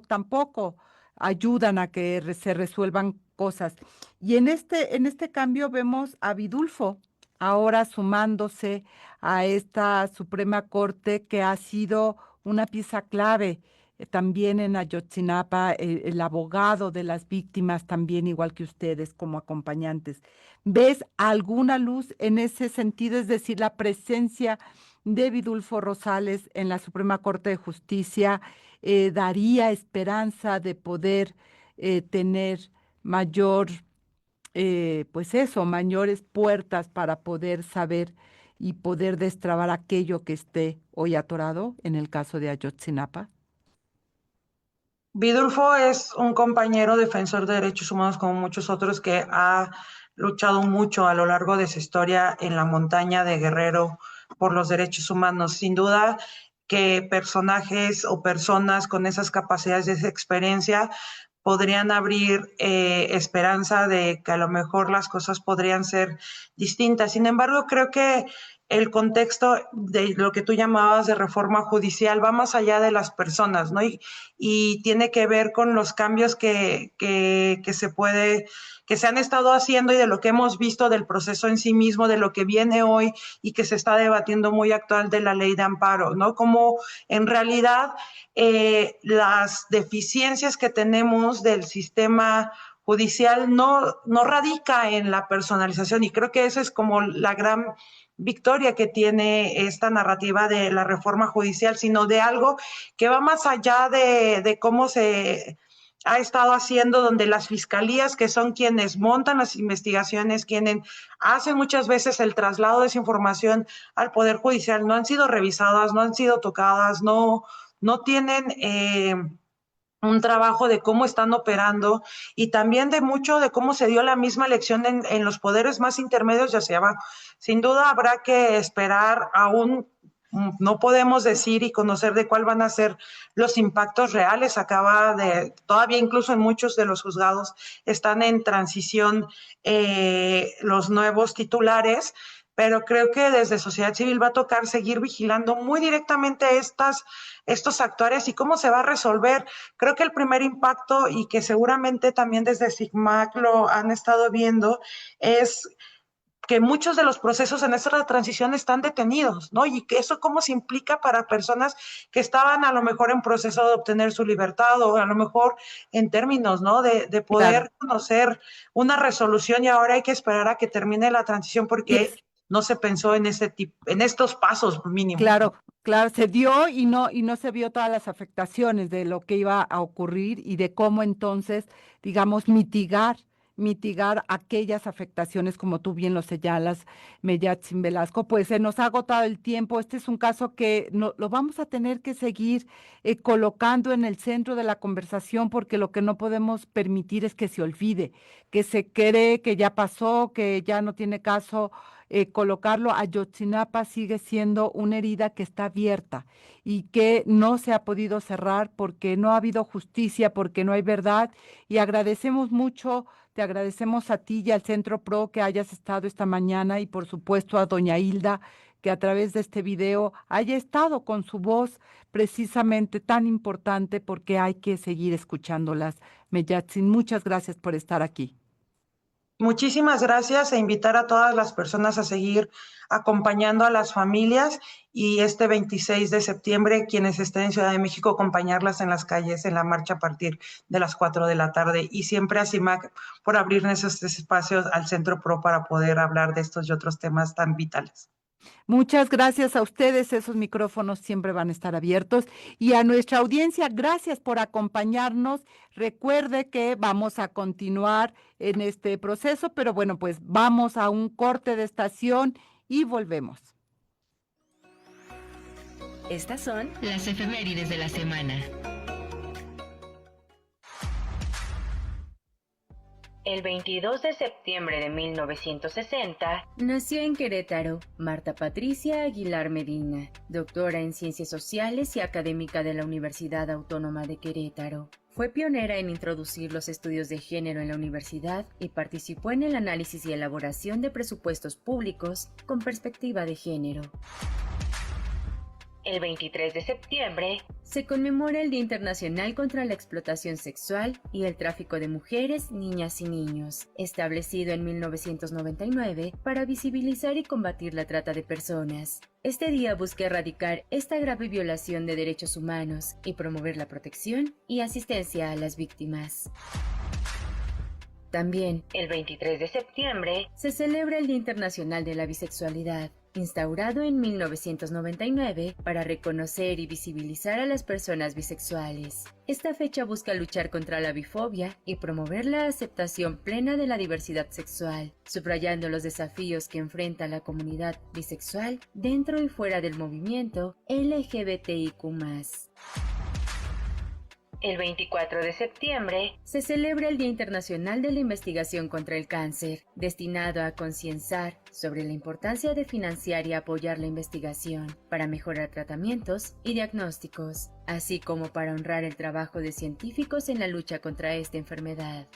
tampoco ayudan a que se resuelvan cosas. Y en este cambio vemos a ahora sumándose a esta Suprema Corte que ha sido una pieza clave también en Ayotzinapa, el abogado de las víctimas también, igual que ustedes como acompañantes. ¿Ves alguna luz en ese sentido? Es decir, la presencia de Vidulfo Rosales en la Suprema Corte de Justicia daría esperanza de poder tener mayor, pues eso, mayores puertas para poder saber y poder destrabar aquello que esté hoy atorado en el caso de Ayotzinapa. Vidulfo es un compañero defensor de derechos humanos como muchos otros que ha luchado mucho a lo largo de su historia en la montaña de Guerrero por los derechos humanos. Sin duda que personajes o personas con esas capacidades, esa experiencia, podrían abrir esperanza de que a lo mejor las cosas podrían ser distintas. Sin embargo, creo que el contexto de lo que tú llamabas de reforma judicial va más allá de las personas, ¿no? Y tiene que ver con los cambios que se han estado haciendo y de lo que hemos visto del proceso en sí mismo, de lo que viene hoy y que se está debatiendo muy actual de la ley de amparo, ¿no? Como en realidad las deficiencias que tenemos del sistema judicial no radica en la personalización, y creo que esa es como la gran victoria que tiene esta narrativa de la reforma judicial, sino de algo que va más allá de cómo se ha estado haciendo, donde las fiscalías, que son quienes montan las investigaciones, quienes hacen muchas veces el traslado de esa información al Poder Judicial, no han sido revisadas, no han sido tocadas, no tienen un trabajo de cómo están operando y también de mucho de cómo se dio la misma elección en los poderes más intermedios y hacia abajo. Sin duda habrá que esperar aún. No podemos decir y conocer de cuál van a ser los impactos reales. Todavía incluso en muchos de los juzgados están en transición los nuevos titulares, pero creo que desde sociedad civil va a tocar seguir vigilando muy directamente estos actuarios y cómo se va a resolver. Creo que el primer impacto, y que seguramente también desde SIGMAC lo han estado viendo, es que muchos de los procesos en esta transición están detenidos, ¿no? Y que eso cómo se implica para personas que estaban a lo mejor en proceso de obtener su libertad o a lo mejor en términos, ¿no? De poder conocer una resolución, y ahora hay que esperar a que termine la transición porque no se pensó en estos pasos mínimos. Claro, claro, se dio y no se vio todas las afectaciones de lo que iba a ocurrir y de cómo entonces, digamos, mitigar aquellas afectaciones, como tú bien lo señalas, Mellatzin Velasco. Pues se nos ha agotado el tiempo. Este es un caso que lo vamos a tener que seguir colocando en el centro de la conversación, porque lo que no podemos permitir es que se olvide, que se cree que ya pasó, que ya no tiene caso colocarlo. Ayotzinapa sigue siendo una herida que está abierta y que no se ha podido cerrar porque no ha habido justicia, porque no hay verdad. Y agradecemos mucho, te agradecemos a ti y al Centro PRO que hayas estado esta mañana, y por supuesto a doña Hilda, que a través de este video haya estado con su voz precisamente tan importante, porque hay que seguir escuchándolas. Mellatzin, muchas gracias por estar aquí. Muchísimas gracias, e invitar a todas las personas a seguir acompañando a las familias, y este 26 de septiembre, quienes estén en Ciudad de México, acompañarlas en las calles en la marcha a partir de las 4 de la tarde, y siempre a CIMAC por abrirnos esos espacios al Centro PRO para poder hablar de estos y otros temas tan vitales. Muchas gracias a ustedes, esos micrófonos siempre van a estar abiertos. Y a nuestra audiencia, gracias por acompañarnos. Recuerde que vamos a continuar en este proceso, pero bueno, pues vamos a un corte de estación y volvemos. Estas son las efemérides de la semana. El 22 de septiembre de 1960, nació en Querétaro Marta Patricia Aguilar Medina, doctora en Ciencias Sociales y académica de la Universidad Autónoma de Querétaro. Fue pionera en introducir los estudios de género en la universidad y participó en el análisis y elaboración de presupuestos públicos con perspectiva de género. El 23 de septiembre se conmemora el Día Internacional contra la Explotación Sexual y el Tráfico de Mujeres, Niñas y Niños, establecido en 1999 para visibilizar y combatir la trata de personas. Este día busca erradicar esta grave violación de derechos humanos y promover la protección y asistencia a las víctimas. También, el 23 de septiembre, se celebra el Día Internacional de la Bisexualidad, instaurado en 1999 para reconocer y visibilizar a las personas bisexuales. Esta fecha busca luchar contra la bifobia y promover la aceptación plena de la diversidad sexual, subrayando los desafíos que enfrenta la comunidad bisexual dentro y fuera del movimiento LGBTIQ+. El 24 de septiembre se celebra el Día Internacional de la Investigación contra el Cáncer, destinado a concienciar sobre la importancia de financiar y apoyar la investigación para mejorar tratamientos y diagnósticos, así como para honrar el trabajo de científicos en la lucha contra esta enfermedad.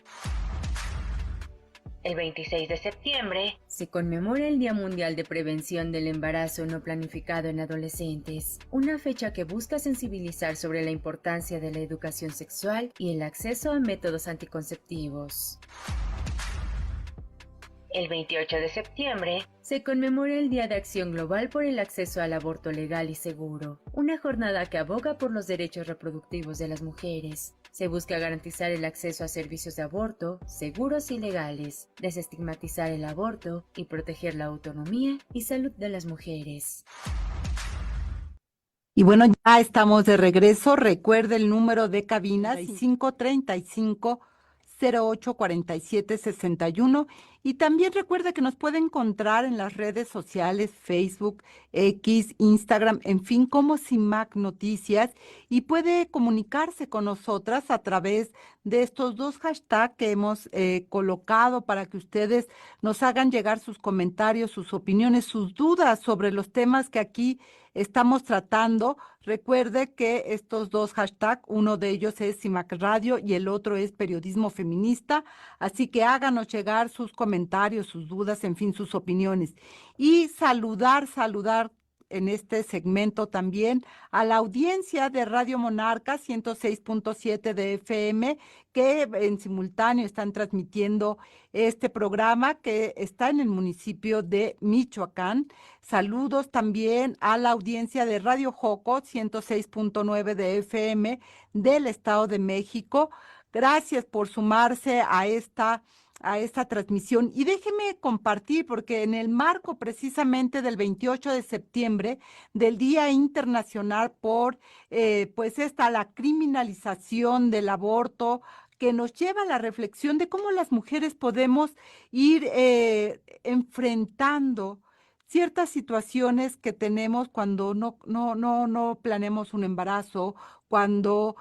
El 26 de septiembre se conmemora el Día Mundial de Prevención del Embarazo No Planificado en Adolescentes, una fecha que busca sensibilizar sobre la importancia de la educación sexual y el acceso a métodos anticonceptivos. El 28 de septiembre se conmemora el Día de Acción Global por el Acceso al Aborto Legal y Seguro, una jornada que aboga por los derechos reproductivos de las mujeres. Se busca garantizar el acceso a servicios de aborto seguros y legales, desestigmatizar el aborto y proteger la autonomía y salud de las mujeres. Y bueno, ya estamos de regreso. Recuerde el número de cabina 535 084761 y también recuerde que nos puede encontrar en las redes sociales Facebook, X, Instagram, en fin, como CIMAC Noticias, y puede comunicarse con nosotras a través de estos dos hashtags que hemos colocado para que ustedes nos hagan llegar sus comentarios, sus opiniones, sus dudas sobre los temas que aquí estamos tratando. Recuerde que estos dos hashtags, uno de ellos es CIMAC Radio y el otro es Periodismo Feminista, así que háganos llegar sus comentarios, sus dudas, en fin, sus opiniones. Y saludar en este segmento también a la audiencia de Radio Monarca 106.7 de FM, que en simultáneo están transmitiendo este programa que está en el municipio de Michoacán. Saludos también a la audiencia de Radio Joco 106.9 de FM del Estado de México. Gracias por sumarse a esta transmisión. Y déjeme compartir, porque en el marco precisamente del 28 de septiembre, del Día Internacional por, la criminalización del aborto, que nos lleva a la reflexión de cómo las mujeres podemos ir enfrentando ciertas situaciones que tenemos cuando no planeamos un embarazo, cuando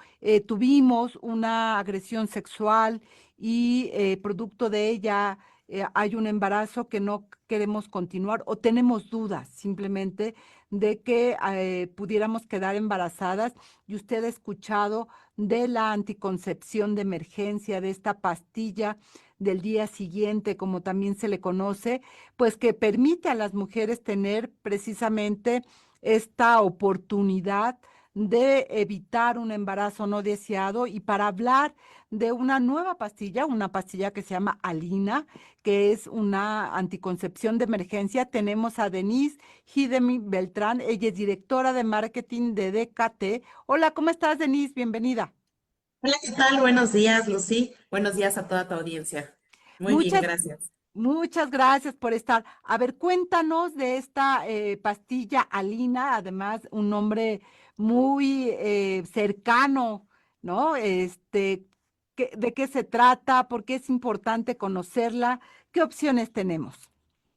tuvimos una agresión sexual y producto de ella hay un embarazo que no queremos continuar o tenemos dudas simplemente de que pudiéramos quedar embarazadas. Y usted ha escuchado de la anticoncepción de emergencia, de esta pastilla del día siguiente, como también se le conoce, pues que permite a las mujeres tener precisamente esta oportunidad de evitar un embarazo no deseado. Y para hablar de una nueva pastilla, una pastilla que se llama Alina, que es una anticoncepción de emergencia, tenemos a Denise Hidemi Beltrán. Ella es directora de marketing de DKT. Hola, ¿cómo estás, Denise? Bienvenida. Hola, ¿qué tal? Buenos días, Lucy. Buenos días a toda tu audiencia. Muy bien, gracias. Muchas gracias por estar. A ver, cuéntanos de esta pastilla Alina, además un nombre muy cercano, ¿no? ¿De qué se trata? ¿Por qué es importante conocerla? ¿Qué opciones tenemos?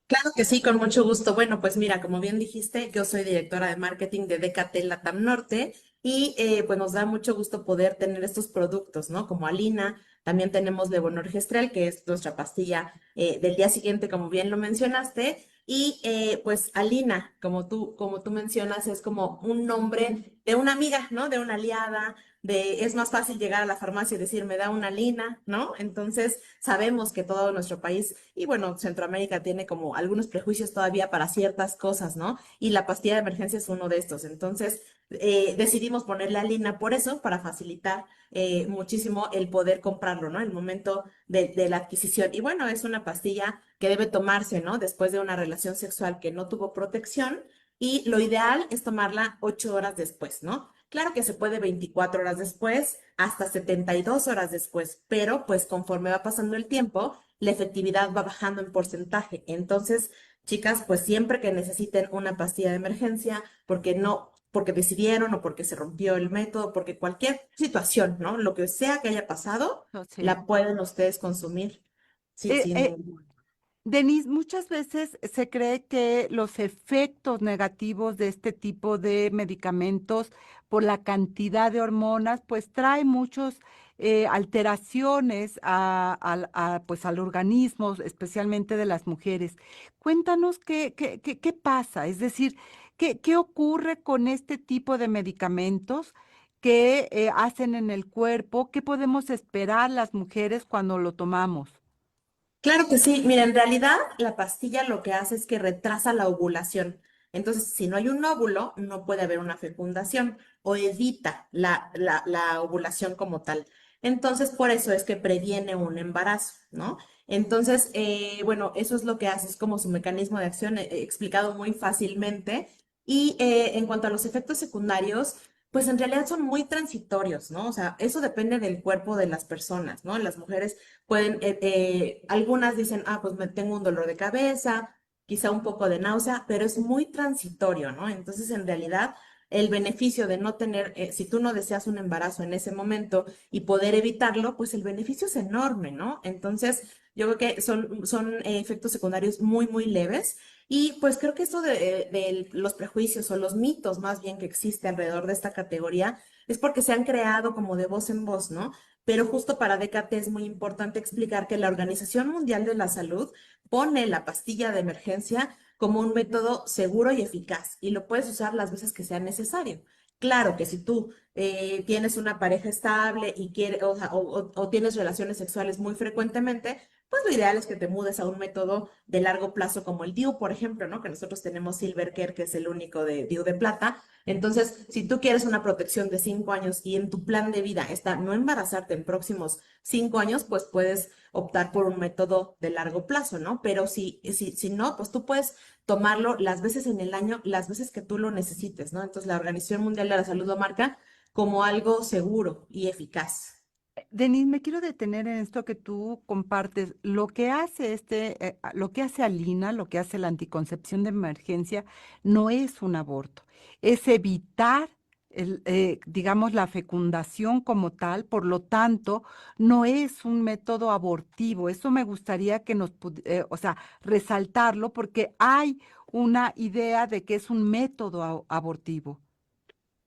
Claro que sí, con mucho gusto. Bueno, pues mira, como bien dijiste, yo soy directora de marketing de DKT Latam Norte y pues nos da mucho gusto poder tener estos productos, ¿no? Como Alina, también tenemos Levonorgestrel, que es nuestra pastilla del día siguiente, como bien lo mencionaste, y pues Alina, como tú mencionas, es como un nombre de una amiga, ¿no? De una aliada, es más fácil llegar a la farmacia y decir, me da una Lina, ¿no? Entonces, sabemos que todo nuestro país, y bueno, Centroamérica tiene como algunos prejuicios todavía para ciertas cosas, ¿no? Y la pastilla de emergencia es uno de estos. Entonces, decidimos ponerle a Lina por eso, para facilitar muchísimo el poder comprarlo, ¿no? El momento de la adquisición. Y bueno, es una pastilla que debe tomarse, ¿no? Después de una relación sexual que no tuvo protección y lo ideal es tomarla 8 horas después, ¿no? Claro que se puede 24 horas después, hasta 72 horas después, pero pues conforme va pasando el tiempo, la efectividad va bajando en porcentaje. Entonces, chicas, pues siempre que necesiten una pastilla de emergencia, porque decidieron o porque se rompió el método, porque cualquier situación, ¿no? Lo que sea que haya pasado, Sí. la pueden ustedes consumir. Sí, Eh, sin eh, ningún. Denise, muchas veces se cree que los efectos negativos de este tipo de medicamentos por la cantidad de hormonas, pues trae muchas alteraciones pues, al organismo, especialmente de las mujeres. Cuéntanos qué pasa, es decir, qué ocurre con este tipo de medicamentos que hacen en el cuerpo, qué podemos esperar las mujeres cuando lo tomamos. Claro que sí. Mira, en realidad la pastilla lo que hace es que retrasa la ovulación. Entonces, si no hay un óvulo, no puede haber una fecundación o evita la ovulación como tal. Entonces, por eso es que previene un embarazo, ¿no? Entonces, bueno, eso es lo que hace, es como su mecanismo de acción explicado muy fácilmente. Y en cuanto a los efectos secundarios, pues en realidad son muy transitorios, ¿no? O sea, eso depende del cuerpo de las personas, ¿no? Las mujeres pueden, algunas dicen, ah, pues me tengo un dolor de cabeza, quizá un poco de náusea, pero es muy transitorio, ¿no? Entonces, en realidad, el beneficio de no tener, si tú no deseas un embarazo en ese momento y poder evitarlo, pues el beneficio es enorme, ¿no? Entonces, yo creo que son efectos secundarios muy, muy leves. Y pues creo que esto de los prejuicios o los mitos más bien que existe alrededor de esta categoría es porque se han creado como de voz en voz, ¿no? Pero justo para DKT es muy importante explicar que la Organización Mundial de la Salud pone la pastilla de emergencia como un método seguro y eficaz y lo puedes usar las veces que sea necesario. Claro que si tú tienes una pareja estable y o tienes relaciones sexuales muy frecuentemente, pues lo ideal es que te mudes a un método de largo plazo como el DIU, por ejemplo, ¿no? Que nosotros tenemos Silvercare, que es el único de DIU de plata. Entonces, si tú quieres una protección de 5 años y en tu plan de vida está no embarazarte en próximos 5 años, pues puedes optar por un método de largo plazo, ¿no? Pero si no, pues tú puedes tomarlo las veces en el año, las veces que tú lo necesites, ¿no? Entonces, la Organización Mundial de la Salud lo marca como algo seguro y eficaz. Denise, me quiero detener en esto que tú compartes. Lo que hace lo que hace Alina, lo que hace la anticoncepción de emergencia, no es un aborto, es evitar digamos, la fecundación como tal, por lo tanto, no es un método abortivo. Eso me gustaría que o sea, resaltarlo, porque hay una idea de que es un método abortivo.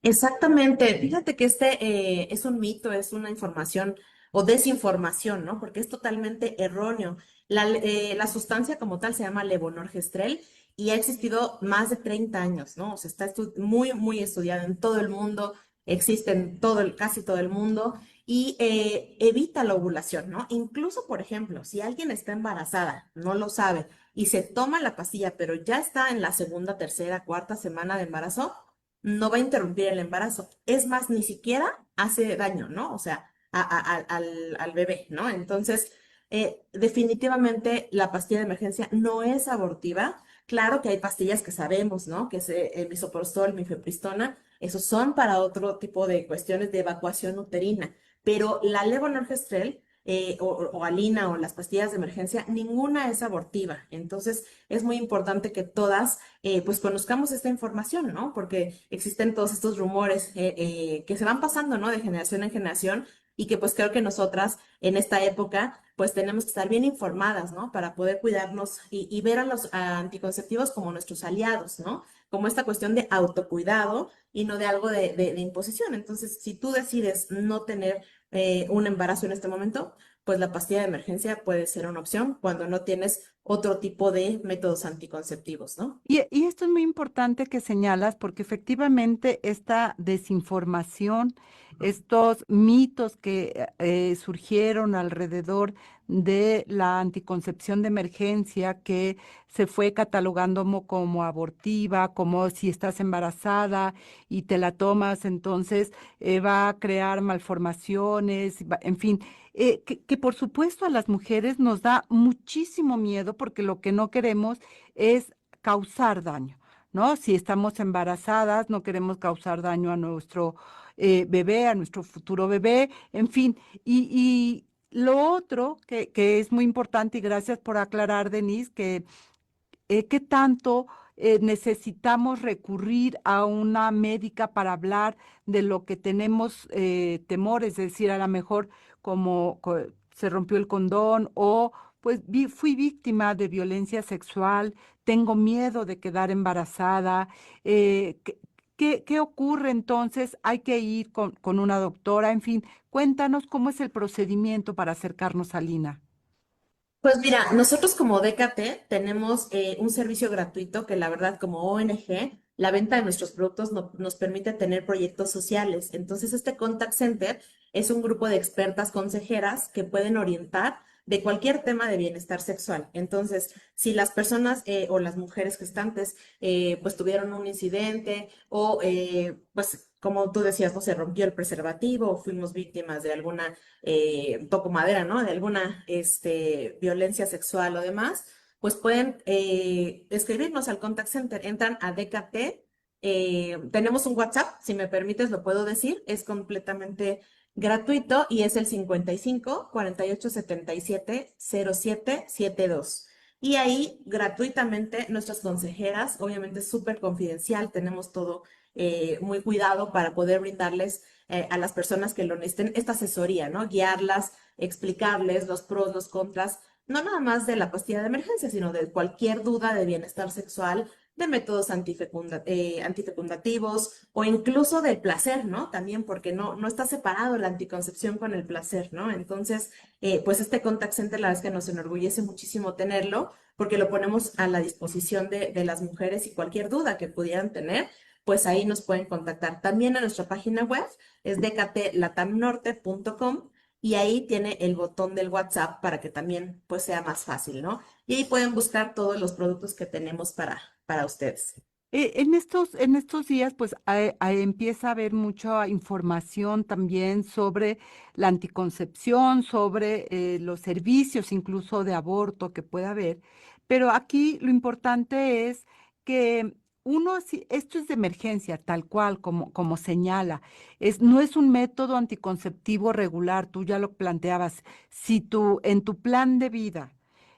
Exactamente. Fíjate que este es un mito, es una información o desinformación, ¿no? Porque es totalmente erróneo. La sustancia como tal se llama levonorgestrel y ha existido más de 30 años, ¿no? O sea, está muy, muy estudiado en todo el mundo, existe en casi todo el mundo y evita la ovulación, ¿no? Incluso, por ejemplo, si alguien está embarazada, no lo sabe y se toma la pastilla, pero ya está en la segunda, tercera, cuarta semana de embarazo, no va a interrumpir el embarazo. Es más, ni siquiera hace daño, ¿no? O sea, al bebé, ¿no? Entonces, definitivamente la pastilla de emergencia no es abortiva. Claro que hay pastillas que sabemos, ¿no? Que es el misoprostol, mifepristona, esos son para otro tipo de cuestiones de evacuación uterina, pero la levonorgestrel o Alina o las pastillas de emergencia, ninguna es abortiva. Entonces, es muy importante que todas pues conozcamos esta información, ¿no? Porque existen todos estos rumores que se van pasando, ¿no? De generación en generación y que pues creo que nosotras en esta época pues tenemos que estar bien informadas, ¿no? Para poder cuidarnos y ver a los anticonceptivos como nuestros aliados, ¿no? Como esta cuestión de autocuidado y no de algo de imposición. Entonces, si tú decides no tener un embarazo en este momento, pues la pastilla de emergencia puede ser una opción cuando no tienes otro tipo de métodos anticonceptivos, ¿no? Y esto es muy importante que señalas porque efectivamente esta desinformación, estos mitos que surgieron alrededor de la anticoncepción de emergencia que se fue catalogando como abortiva, como si estás embarazada y te la tomas, entonces va a crear malformaciones, en fin, que por supuesto a las mujeres nos da muchísimo miedo porque lo que no queremos es causar daño, ¿no? Si estamos embarazadas, no queremos causar daño a nuestro bebé, a nuestro futuro bebé, en fin. Y lo otro que es muy importante, y gracias por aclarar, Denise, que qué tanto necesitamos recurrir a una médica para hablar de lo que tenemos temor, es decir, a lo mejor como se rompió el condón o pues fui víctima de violencia sexual, tengo miedo de quedar embarazada. ¿Qué ocurre entonces? Hay que ir con una doctora, en fin, cuéntanos cómo es el procedimiento para acercarnos a Lina. Pues mira, nosotros como DKT tenemos un servicio gratuito que la verdad como ONG, la venta de nuestros productos nos permite tener proyectos sociales. Entonces este contact center es un grupo de expertas consejeras que pueden orientar de cualquier tema de bienestar sexual. Entonces, si las personas o las mujeres gestantes pues tuvieron un incidente o pues como tú decías, no se rompió el preservativo o fuimos víctimas de alguna toco madera, ¿no? De alguna violencia sexual o demás, pues pueden escribirnos al contact center. Entran a DKT. Tenemos un WhatsApp, si me permites, lo puedo decir, es completamente gratuito y es el 55 48 77 07 72. Y ahí gratuitamente nuestras consejeras, obviamente es súper confidencial, tenemos todo muy cuidado para poder brindarles a las personas que lo necesiten esta asesoría, ¿no? Guiarlas, explicarles los pros, los contras, no nada más de la pastilla de emergencia, sino de cualquier duda de bienestar sexual, de métodos antifecundativos o incluso del placer, ¿no? También porque no está separado la anticoncepción con el placer, ¿no? Entonces, pues este contact center la verdad es que nos enorgullece muchísimo tenerlo porque lo ponemos a la disposición de las mujeres y cualquier duda que pudieran tener, pues ahí nos pueden contactar. También en nuestra página web es decatelatamnorte.com y ahí tiene el botón del WhatsApp para que también pues sea más fácil, ¿no? Y ahí pueden buscar todos los productos que tenemos para ustedes. En estos días, pues empieza a haber mucha información también sobre la anticoncepción, sobre los servicios incluso de aborto que pueda haber. Pero aquí lo importante es que esto es de emergencia, tal cual, como señala. No es un método anticonceptivo regular, tú ya lo planteabas. Si en tu plan de vida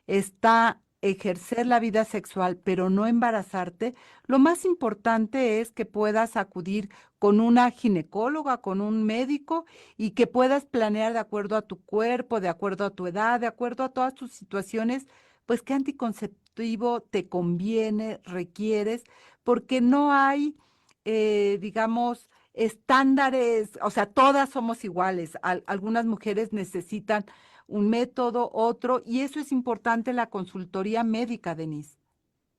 está ejercer la vida sexual, pero no embarazarte, lo más importante es que puedas acudir con una ginecóloga, con un médico y que puedas planear de acuerdo a tu cuerpo, de acuerdo a tu edad, de acuerdo a todas tus situaciones, pues qué anticonceptivo te conviene, requieres, porque no hay, digamos, estándares, o sea, todas somos iguales. Algunas mujeres necesitan un método, otro, y eso es importante la consultoría médica, Denise.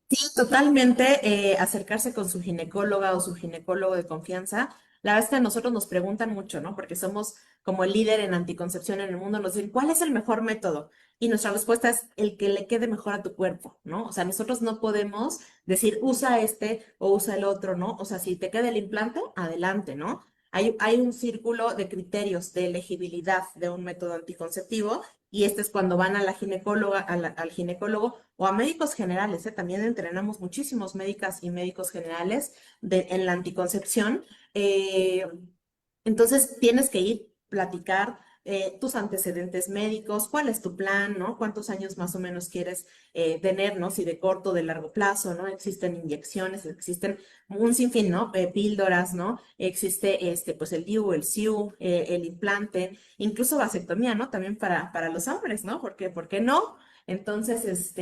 Sí, totalmente, acercarse con su ginecóloga o su ginecólogo de confianza. La verdad es que a nosotros nos preguntan mucho, ¿no? Porque somos como el líder en anticoncepción en el mundo, nos dicen, ¿cuál es el mejor método? Y nuestra respuesta es el que le quede mejor a tu cuerpo, ¿no? O sea, nosotros no podemos decir, usa este o usa el otro, ¿no? O sea, si te queda el implante, adelante, ¿no? Hay un círculo de criterios de elegibilidad de un método anticonceptivo y este es cuando van a la ginecóloga, al ginecólogo o a médicos generales, ¿eh? También entrenamos muchísimos médicas y médicos generales en la anticoncepción. Eh, entonces tienes que ir, platicar tus antecedentes médicos, cuál es tu plan, ¿no? ¿Cuántos años más o menos quieres tener, ¿no? Si de corto o de largo plazo, ¿no? Existen inyecciones, existen un sinfín, ¿no? Píldoras, ¿no? Existe pues el DIU, el SIU, el implante, incluso vasectomía, ¿no? También para los hombres, ¿no? ¿Por qué no? Entonces,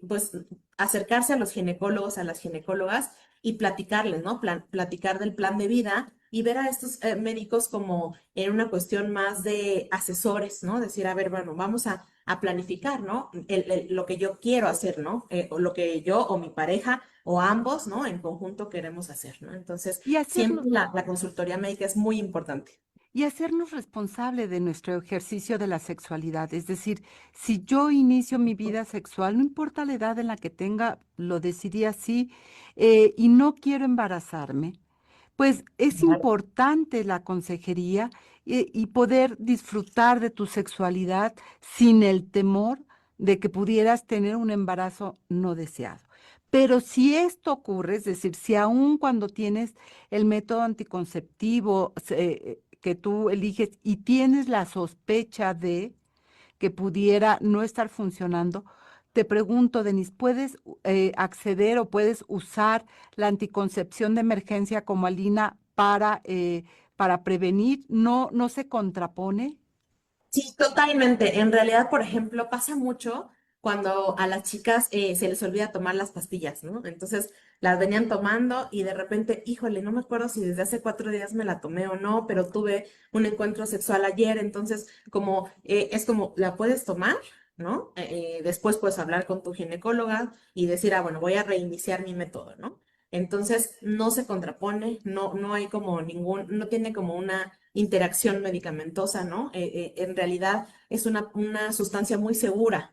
pues acercarse a los ginecólogos, a las ginecólogas y platicarles, ¿no? Platicar del plan de vida y ver a estos médicos como en una cuestión más de asesores, ¿no? Decir, a ver, bueno, vamos a planificar, ¿no? Lo que yo quiero hacer, ¿no? O lo que yo o mi pareja o ambos, ¿no? En conjunto queremos hacer, ¿no? Entonces, Y siempre hacernos, la consultoría médica es muy importante. y hacernos responsable de nuestro ejercicio de la sexualidad. Es decir, si yo inicio mi vida sexual, no importa la edad en la que tenga, lo decidí así, y no quiero embarazarme, pues es importante la consejería y poder disfrutar de tu sexualidad sin el temor de que pudieras tener un embarazo no deseado. Pero si esto ocurre, es decir, si aún cuando tienes el método anticonceptivo que tú eliges y tienes la sospecha de que pudiera no estar funcionando, te pregunto, Denise, ¿puedes acceder o puedes usar la anticoncepción de emergencia como Alina para prevenir? ¿No, no se contrapone? Sí, totalmente. En realidad, por ejemplo, pasa mucho cuando a las chicas se les olvida tomar las pastillas, ¿no? Entonces las venían tomando y de repente, híjole, no me acuerdo si desde hace 4 días me la tomé o no, pero tuve un encuentro sexual ayer, entonces como es como, ¿la puedes tomar? ¿No? Después puedes hablar con tu ginecóloga y decir, ah, bueno, voy a reiniciar mi método, ¿no? Entonces no se contrapone, no hay como no tiene como una interacción medicamentosa, ¿no? En realidad es una sustancia muy segura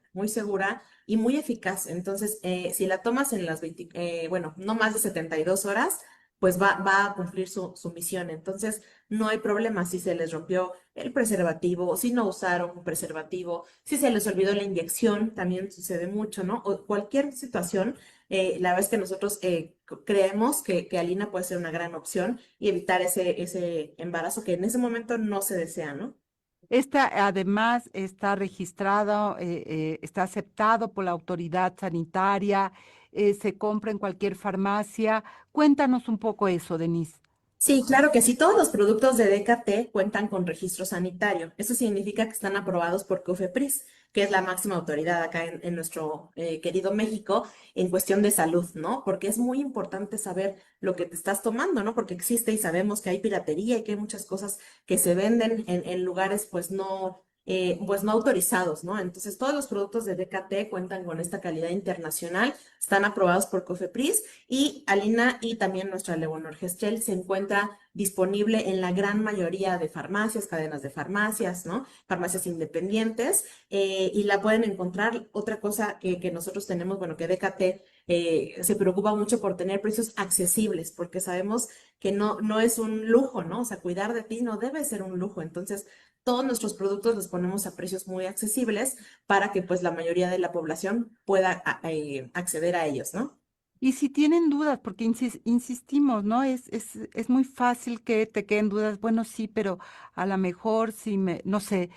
y muy eficaz. Entonces, si la tomas en las 20, bueno, no más de 72 horas, pues va a cumplir su misión. Entonces, no hay problema si se les rompió el preservativo, si no usaron preservativo, si se les olvidó la inyección, también sucede mucho, ¿no? O cualquier situación. La verdad es que nosotros creemos que Alina puede ser una gran opción y evitar ese embarazo que en ese momento no se desea, ¿no? Esta además está registrado, está aceptado por la autoridad sanitaria, se compra en cualquier farmacia. Cuéntanos un poco eso, Denise. Sí, claro que sí. Todos los productos de DKT cuentan con registro sanitario. Eso significa que están aprobados por COFEPRIS, que es la máxima autoridad acá en nuestro querido México en cuestión de salud, ¿no? Porque es muy importante saber lo que te estás tomando, ¿no? Porque existe y sabemos que hay piratería y que hay muchas cosas que se venden en lugares pues no autorizados, ¿no? Entonces, todos los productos de DKT cuentan con esta calidad internacional, están aprobados por COFEPRIS y Alina y también nuestra Levonorgestrel se encuentra disponible en la gran mayoría de farmacias, cadenas de farmacias, ¿no? Farmacias independientes y la pueden encontrar. Otra cosa que nosotros tenemos, bueno, que DKT se preocupa mucho por tener precios accesibles, porque sabemos que no es un lujo, ¿no? O sea, cuidar de ti no debe ser un lujo. Entonces, todos nuestros productos los ponemos a precios muy accesibles para que pues la mayoría de la población pueda acceder a ellos, ¿no? Y si tienen dudas, porque insistimos, ¿no? Es muy fácil que te queden dudas. Bueno, sí, pero a lo mejor si no sé,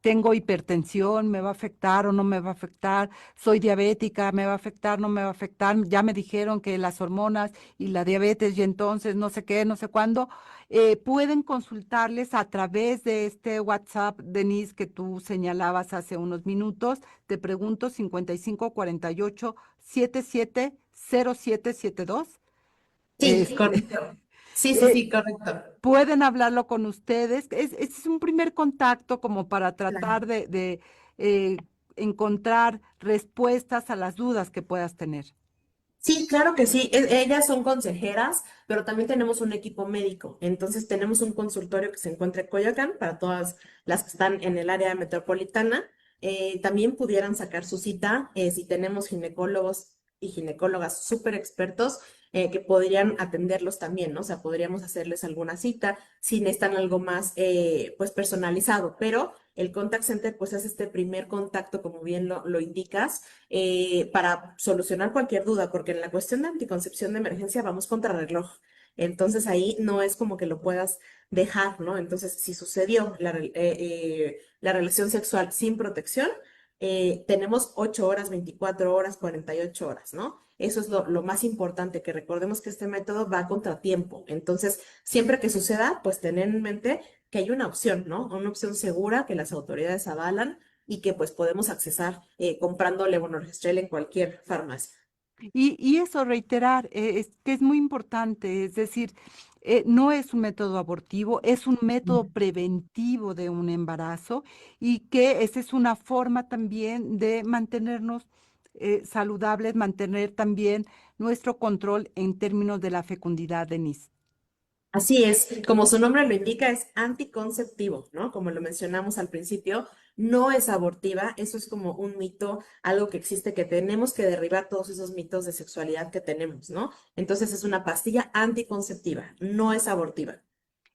tengo hipertensión, ¿me va a afectar o no me va a afectar? Soy diabética, ¿me va a afectar, no me va a afectar? Ya me dijeron que las hormonas y la diabetes y entonces no sé qué, no sé cuándo. Pueden consultarles a través de este WhatsApp, Denise, que tú señalabas hace unos minutos. Te pregunto, 5548-770772. Sí, Este, correcto. Sí, sí, eh, sí, correcto. pueden hablarlo con ustedes. Es un primer contacto como para Claro. tratar de encontrar respuestas a las dudas que puedas tener. Sí, claro que sí. Ellas son consejeras, pero también tenemos un equipo médico. Entonces tenemos un consultorio que se encuentra en Coyoacán para todas las que están en el área metropolitana. También pudieran sacar su cita si tenemos ginecólogos y ginecólogas súper expertos que podrían atenderlos también, ¿no? O sea, podríamos hacerles alguna cita si necesitan algo más pues personalizado, pero el contact center pues es este primer contacto, como bien lo indicas para solucionar cualquier duda, porque en la cuestión de anticoncepción de emergencia vamos contra reloj. Entonces ahí no es como que lo puedas dejar, ¿no? Entonces, si sucedió la relación sexual sin protección, tenemos 8 horas, 24 horas, 48 horas, ¿no? Eso es lo más importante, que recordemos que este método va a contratiempo. Entonces, siempre que suceda, pues tener en mente que hay una opción, ¿no? Una opción segura que las autoridades avalan y que pues podemos accesar comprando Levonorgestrel en cualquier farmacia. Y eso, reiterar, es que es muy importante, es decir, no es un método abortivo, es un método preventivo de un embarazo y que esa es una forma también de mantenernos saludables, mantener también nuestro control en términos de la fecundidad, Denise. Así es, como su nombre lo indica, es anticonceptivo, ¿no? Como lo mencionamos al principio, no es abortiva, eso es como un mito, algo que existe, que tenemos que derribar todos esos mitos de sexualidad que tenemos, ¿no? Entonces es una pastilla anticonceptiva, no es abortiva.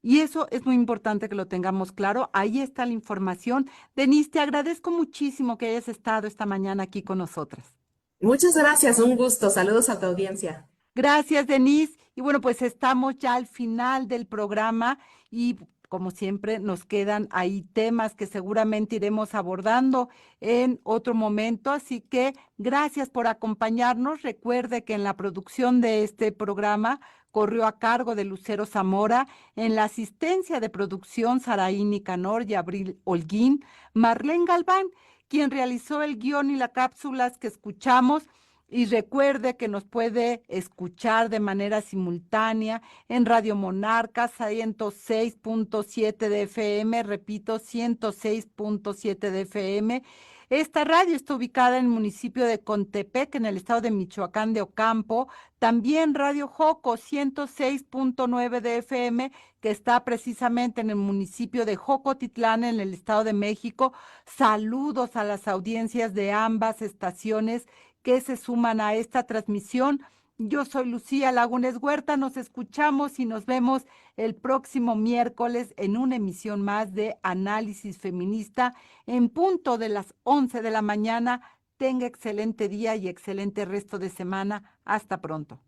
Y eso es muy importante que lo tengamos claro. Ahí está la información. Denise, te agradezco muchísimo que hayas estado esta mañana aquí con nosotras. Muchas gracias, un gusto, saludos a tu audiencia. Gracias, Denise. Y bueno, pues estamos ya al final del programa y como siempre nos quedan ahí temas que seguramente iremos abordando en otro momento. Así que gracias por acompañarnos. Recuerde que en la producción de este programa corrió a cargo de Lucero Zamora, en la asistencia de producción Saraí Nicanor y Abril Holguín, Marlene Galván, quien realizó el guión y las cápsulas que escuchamos. Y recuerde que nos puede escuchar de manera simultánea en Radio Monarca 106.7 de FM, repito, 106.7 de FM. Esta radio está ubicada en el municipio de Contepec, en el estado de Michoacán de Ocampo. También Radio Joco 106.9 de FM, que está precisamente en el municipio de Jocotitlán, en el estado de México. Saludos a las audiencias de ambas estaciones que se suman a esta transmisión. Yo soy Lucía Lagunes Huerta, nos escuchamos y nos vemos el próximo miércoles en una emisión más de Análisis Feminista en punto de las 11 de la mañana. Tenga excelente día y excelente resto de semana. Hasta pronto.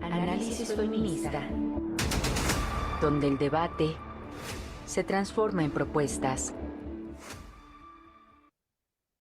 Análisis Feminista, donde el debate se transforma en propuestas.